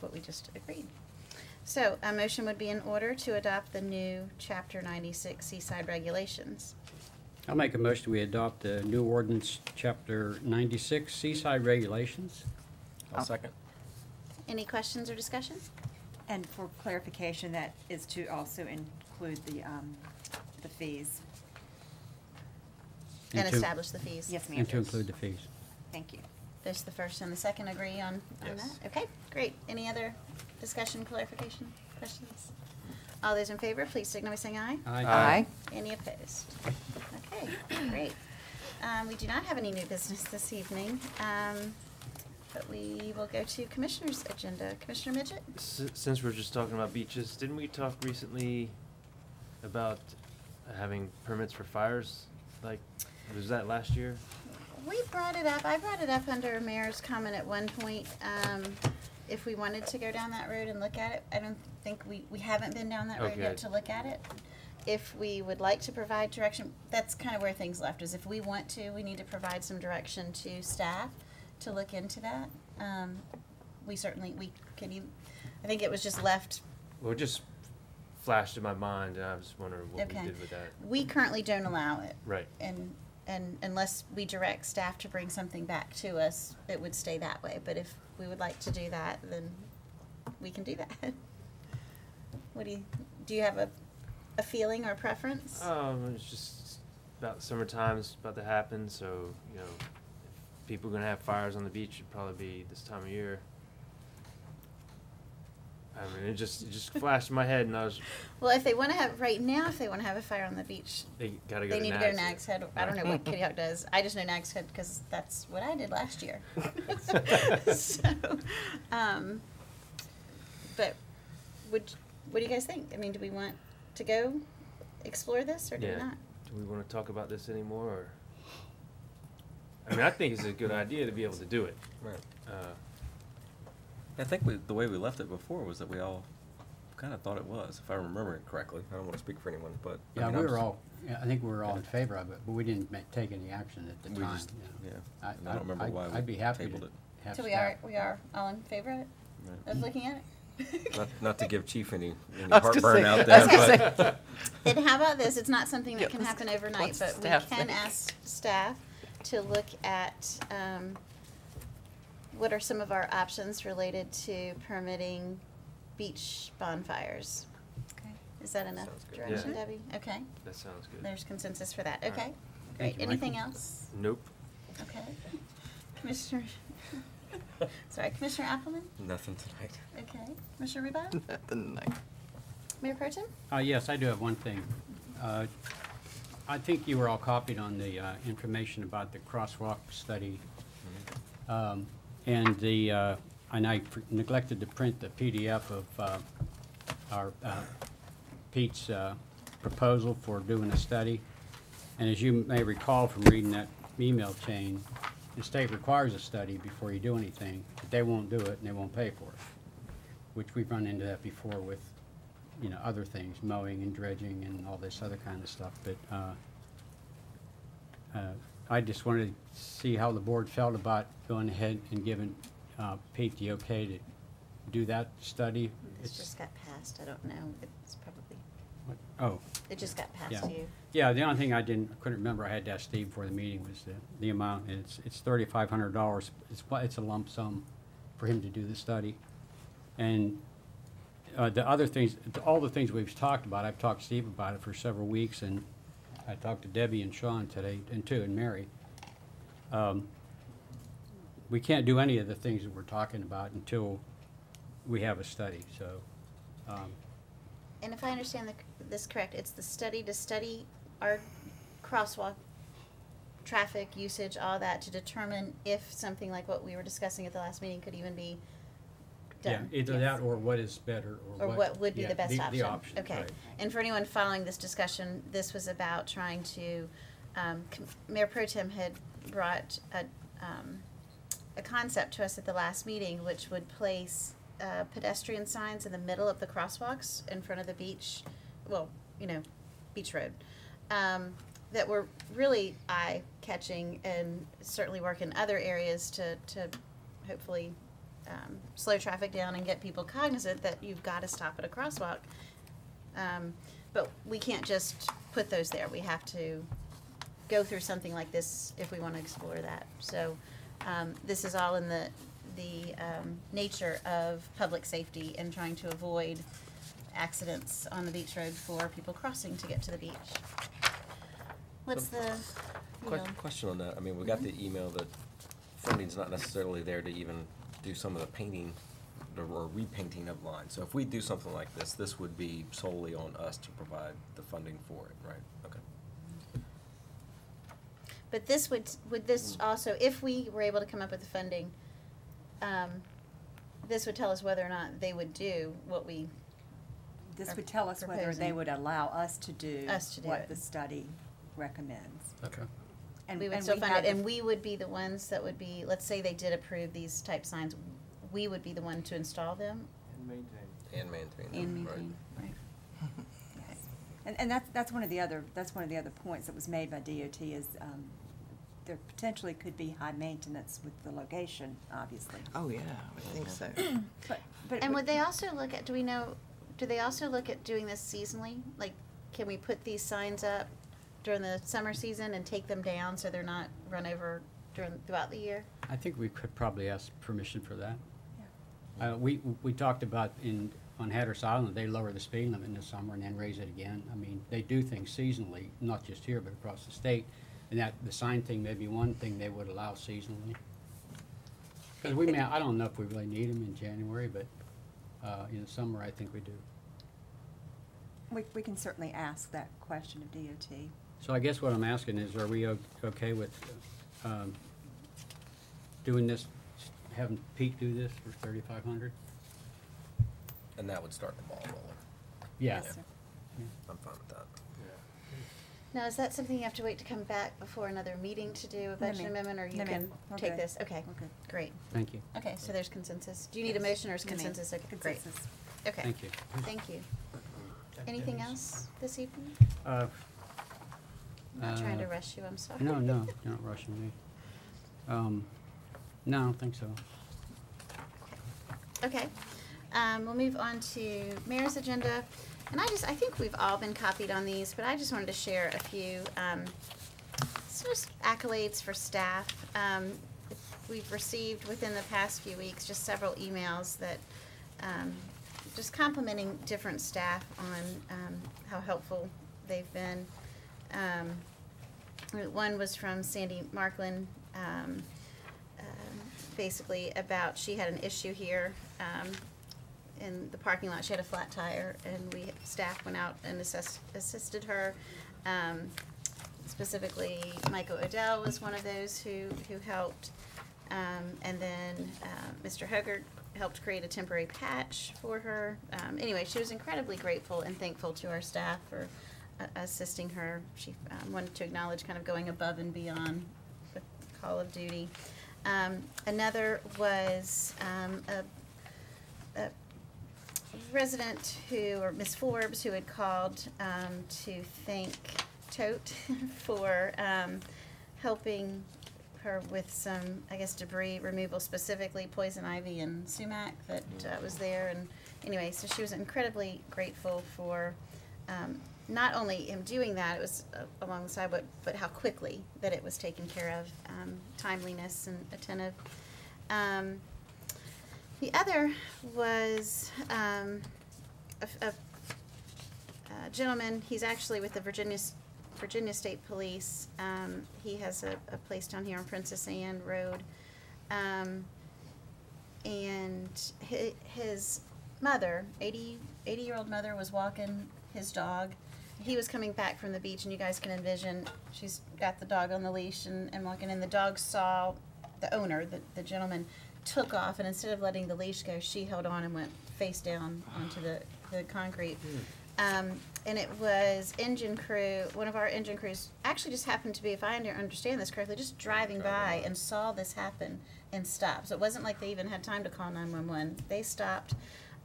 what we just agreed. So a motion would be in order to adopt the new Chapter 96 Seaside Regulations. I'll make a motion we adopt the new ordinance, Chapter 96, Seaside Regulations. I'll second. Any questions or discussion? And for clarification, that is to also include the fees. And establish the fees? Yes, ma'am. And to include the fees. Thank you. Does the first and the second agree on that? Okay, great. Any other discussion, clarification, questions? All those in favor, please signal by saying aye. Aye. Aye. Any opposed? Okay, great. We do not have any new business this evening, but we will go to Commissioner's agenda. Commissioner Midget? Since we're just talking about beaches, didn't we talk recently about having permits for fires? Like, was that last year? We brought it up, I brought it up under Mayor's comment at one point, if we wanted to go down that road and look at it. I don't think we haven't been down that road yet to look at it. If we would like to provide direction, that's kind of where things left, is if we want to, we need to provide some direction to staff to look into that. We certainly, I think it was just left. Well, it just flashed in my mind, and I was wondering what we did with that. We currently don't allow it. Right. And unless we direct staff to bring something back to us, it would stay that way. But if we would like to do that, then we can do that. What do you have a feeling or preference? It's just about the summertime, it's about to happen, so, you know, if people are gonna have fires on the beach, it'd probably be this time of year. I mean, it just flashed in my head, and I was. Well, if they want to have if they want to have a fire on the beach, they gotta go. They need to go to Nags Head. I don't know what Kitty Hawk does. I just know Nags Head because that's what I did last year. So, but what do you guys think? I mean, do we want to go explore this, or do we not? Do we want to talk about this anymore? Or? I mean, I think it's a good idea to be able to do it. Right. I think the way we left it before was that we all kind of thought it was, if I remember it correctly. I don't want to speak for anyone, but Yeah, I mean, I think we were all in favor of it, but we didn't take any action at the time. I don't remember why I'd be happy tabled to it. have So staff. we are all in favor of looking at it. Not to give Chief any heartburn out there, but Then how about this? It's not something that can happen overnight, but we staff can think? ask staff to look at what are some of our options related to permitting beach bonfires. Okay. Is that enough direction, Yeah. Debbie? Okay. That sounds good. There's consensus for that. All Okay. right. Great. Thank you, Anything Michael. else? Nope. Okay. Commissioner Sorry, Commissioner Appleman? Nothing tonight. Okay. Commissioner Reba? Nothing tonight. Mayor Pro Tem? Yes, I do have one thing. I think you were all copied on the information about the crosswalk study. And I neglected to print the PDF of our Pete's proposal for doing a study. And as you may recall from reading that email chain, the state requires a study before you do anything, but they won't do it and they won't pay for it, which we've run into that before with, you know, other things, mowing and dredging and all this other kind of stuff. But I just wanted to see how the board felt about going ahead and giving Pete the okay to do that study. This just got passed. I don't know. It's probably. Oh. It just got passed Yeah. to you. Yeah, the only thing I couldn't remember, I had to ask Steve before the meeting, was the amount. And it's $3,500. It's a lump sum for him to do the study. And the other things, all the things we've talked about, I've talked to Steve about it for several weeks, and I talked to Debbie and Sean today, and Mary. We can't do any of the things that we're talking about until we have a study, so. And if I understand this correct, it's the study to study our crosswalk traffic usage, all that, to determine if something like what we were discussing at the last meeting could even be done. Yeah, either that or what is better, or what would be yeah, the best option. The option, okay. right. And for anyone following this discussion, this was about trying to, Mayor Pro Tem had brought a concept to us at the last meeting, which would place pedestrian signs in the middle of the crosswalks in front of the beach, well, you know, Beach Road, that were really eye-catching and certainly work in other areas to hopefully slow traffic down and get people cognizant that you've got to stop at a crosswalk. But we can't just put those there. We have to go through something like this if we want to explore that. So this is all in the nature of public safety and trying to avoid accidents on the beach road for people crossing to get to the beach. What's the Question on that. I mean, we got the email that funding's not necessarily there to even do some of the painting or repainting of lines. So if we do something like this, this would be solely on us to provide the funding for it, right? Okay. But this would this also, if we were able to come up with the funding, this would tell us whether or not they would do what we. This would tell us whether they would allow us to do what the study recommends. Okay. And we would still fund it, and we would be the ones that would be, let's say they did approve these type signs, we would be the one to install them? And maintain. And maintain, right. Yes. And that's one of the other points that was made by DOT is there potentially could be high maintenance with the location, obviously. Oh, yeah, I think so. And would they also look at, do they also look at doing this seasonally? Like, can we put these signs up during the summer season and take them down so they're not run over throughout the year? I think we could probably ask permission for that. Yeah. We talked about on Hatteras Island, they lower the speed limit in the summer and then raise it again. I mean, they do things seasonally, not just here, but across the state. And that the sign thing may be one thing they would allow seasonally. Because I don't know if we really need them in January, but in the summer, I think we do. We can certainly ask that question of DOT. So I guess what I'm asking is, are we okay with doing this, having Pete do this for $3,500? And that would start the ball rolling. Yeah. Yes, sir. I'm fine with that. Now, is that something you have to wait to come back before another meeting to do a budget amendment, or you No, can ma'am. We're take good. this? Okay, We're good. great. Thank you. Okay, so there's consensus. Do you need a motion or is No, ma'am. consensus? Okay, great. Consensus. Okay. Thank you. Thank you. Anything else this evening? Uh, I'm not trying to rush you, I'm sorry. No, you're not rushing me. No, I don't think so. Okay, we'll move on to Mayor's agenda. And I think we've all been copied on these, but I just wanted to share a few sort of accolades for staff. We've received within the past few weeks just several emails that just complimenting different staff on how helpful they've been. One was from Sandy Markland, basically about, she had an issue here in the parking lot. She had a flat tire, and staff went out and assisted her. Specifically, Michael Odell was one of those who helped. And then Mr. Hogarth helped create a temporary patch for her. Anyway, she was incredibly grateful and thankful to our staff for assisting her. She wanted to acknowledge kind of going above and beyond the call of duty. Another was a resident or Miss Forbes, who had called to thank Tote for helping her with some, I guess, debris removal, specifically poison ivy and sumac that was there. And anyway, so she was incredibly grateful for not only him doing that, it was alongside, but how quickly that it was taken care of, timeliness and attentive. The other was a gentleman. He's actually with the Virginia State Police. He has a place down here on Princess Anne Road. And his mother, 80-year-old mother, was walking his dog. He was coming back from the beach, and you guys can envision, she's got the dog on the leash and walking, and the dog saw the owner, the gentleman, took off, and instead of letting the leash go, she held on and went face down onto the concrete. And it was engine crew, one of our engine crews actually just happened to be, if I understand this correctly, just driving by and saw this happen and stopped. So it wasn't like they even had time to call 911. They stopped,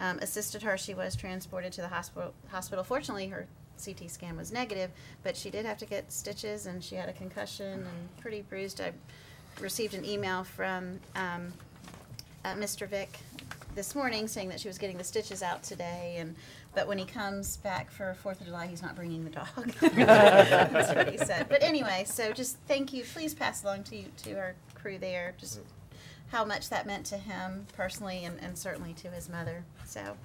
assisted her. She was transported to the hospital. Fortunately, her CT scan was negative, but she did have to get stitches, and she had a concussion and pretty bruised. I received an email from Mr. Vick this morning saying that she was getting the stitches out today, but when he comes back for 4th of July, he's not bringing the dog. That's what he said. But anyway, so just thank you. Please pass along to our crew there just how much that meant to him personally, and certainly to his mother. So,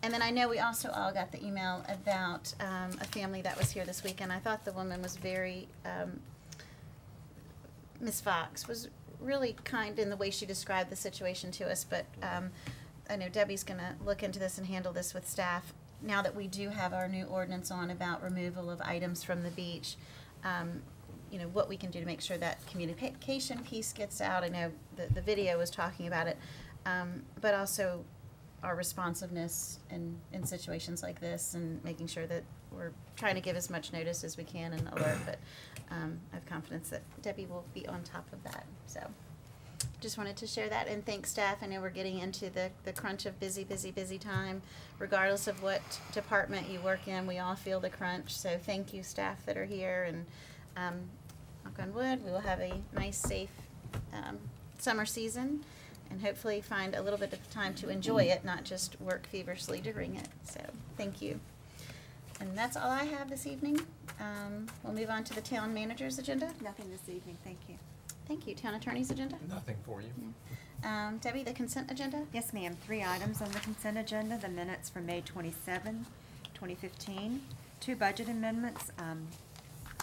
and then I know we also all got the email about a family that was here this weekend. I thought the woman was very, Miss Fox was really kind in the way she described the situation to us, but I know Debbie's going to look into this and handle this with staff. Now that we do have our new ordinance on about removal of items from the beach, you know, what we can do to make sure that communication piece gets out. I know the video was talking about it, but also our responsiveness in situations like this, and making sure that we're trying to give as much notice as we can and alert, but I have confidence that Debbie will be on top of that. So just wanted to share that and thank staff. I know we're getting into the crunch of busy time. Regardless of what department you work in, we all feel the crunch. So thank you, staff that are here, and knock on wood, we will have a nice, safe summer season, and hopefully find a little bit of time to enjoy it, not just work feverishly during it. So thank you. And that's all I have this evening. We'll move on to the town manager's agenda. Nothing this evening, thank you. Thank you. Town attorney's agenda? Nothing for you. Yeah. Debbie, the consent agenda? Yes, ma'am. 3 items on the consent agenda. The minutes from May 27, 2015. 2 budget amendments.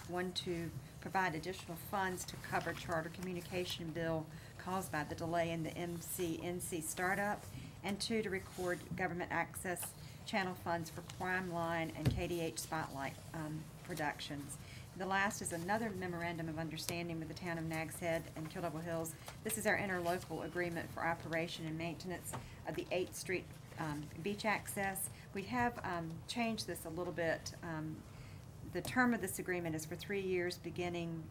One to provide additional funds to cover charter communication bill caused by the delay in the MCNC startup. And 2 to record government access channel funds for Crime Line and KDH Spotlight productions. The last is another memorandum of understanding with the town of Nags Head and Kill Devil Hills. This is our interlocal agreement for operation and maintenance of the 8th Street beach access. We have changed this a little bit. The term of this agreement is for 3 years, beginning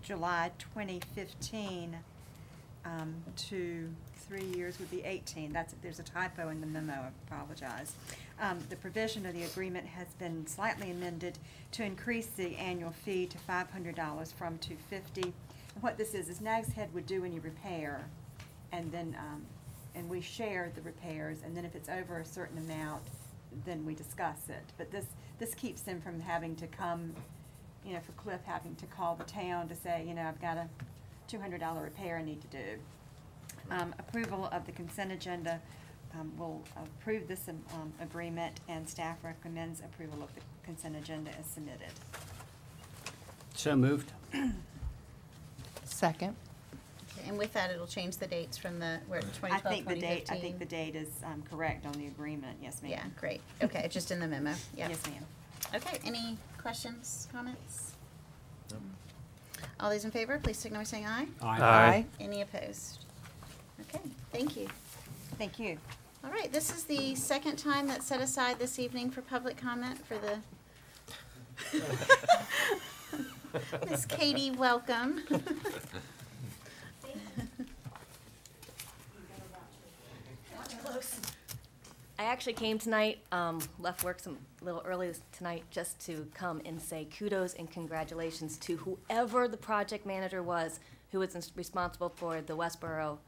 July 2015 to 3 years would be 18. There's a typo in the memo, I apologize. The provision of the agreement has been slightly amended to increase the annual fee to $500 from $250. And what this is Nags Head would do any repair, and then and we share the repairs, and then if it's over a certain amount, then we discuss it. But this keeps them from having to come, you know, for Cliff having to call the town to say, you know, I've got a $200 repair I need to do. Approval of the consent agenda. Will approve this agreement, and staff recommends approval of the consent agenda as submitted. So moved. Second. Okay, and with that, it'll change the dates from the, where 2012, I think the 2015. date, I think the date is correct on the agreement, yes, ma'am. Yeah, great. Okay, just in the memo, yeah. Yes, ma'am. Okay, any questions, comments? All those in favor, please signal by saying aye. Aye. Aye. Any opposed? Okay, thank you. Thank you. All right, this is the second time that's set aside this evening for public comment for the Miss Katie, welcome. I actually came tonight, left work a little early tonight just to come and say kudos and congratulations to whoever the project manager was who was responsible for the Westboro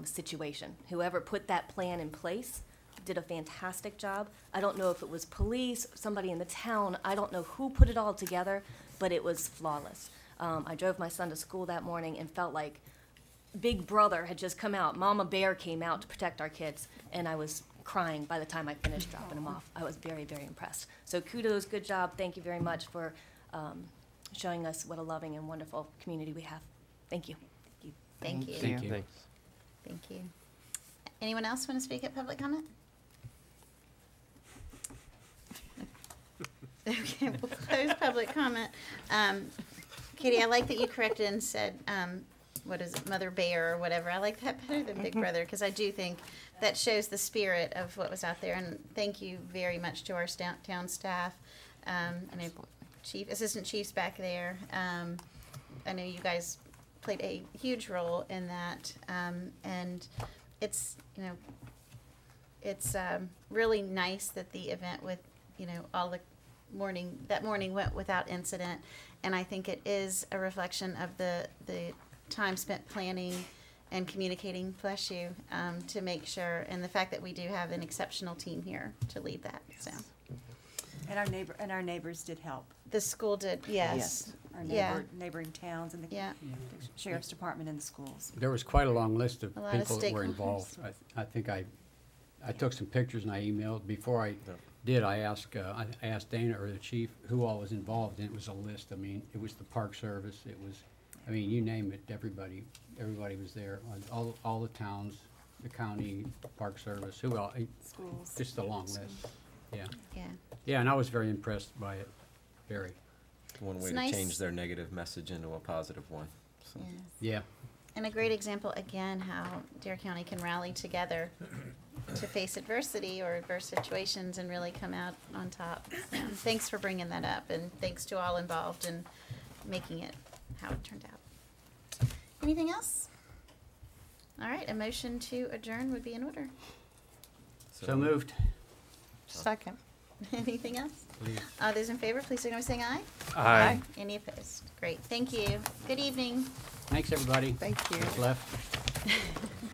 situation. Whoever put that plan in place did a fantastic job. I don't know if it was police, somebody in the town, I don't know who put it all together, but it was flawless. I drove my son to school that morning and felt like Big Brother had just come out. Mama Bear came out to protect our kids, and I was crying by the time I finished dropping them off. I was very, very impressed. So kudos, good job. Thank you very much for showing us what a loving and wonderful community we have. Thank you. Thank you. Thank you. Thanks. Thank you. Anyone else want to speak at public comment? Okay, we'll close public comment. Katie, I like that you corrected and said, what is it, Mother Bear or whatever. I like that better than Big Brother, because I do think that shows the spirit of what was out there. And thank you very much to our town staff. I know assistant chiefs back there. I know you guys played a huge role in that. And it's, you know, it's really nice that the event with, you know, all the that morning went without incident. And I think it is a reflection of the time spent planning and communicating, bless you, to make sure, and the fact that we do have an exceptional team here to lead that. So, And our neighbors did help. the school did, yes. Our Yeah. neighboring towns and the Yeah. sheriff's department and the schools. There was quite a long list of A lot of people that were stakeholders. involved. I think I took some pictures and I emailed. Before I did, I asked Dana or the chief who all was involved, and it was a list. I mean, it was the Park Service, it was, I mean, you name it, everybody was there. All the towns, the county, Park Service, who else? Schools. Just a long list, yeah. Yeah. Yeah, and I was very impressed by it, very. One It's way to nice. change their negative message into a positive one. So. Yes. Yeah. And a great example, again, how Dare County can rally together to face adversity or adverse situations and really come out on top. So, thanks for bringing that up, and thanks to all involved in making it how it turned out. Anything else? All right, a motion to adjourn would be in order. So moved. Second. Anything else? Please. All those in favor, please signal by saying aye. Aye. Any opposed? Great, thank you. Good evening. Thanks, everybody. Thank you. What's left.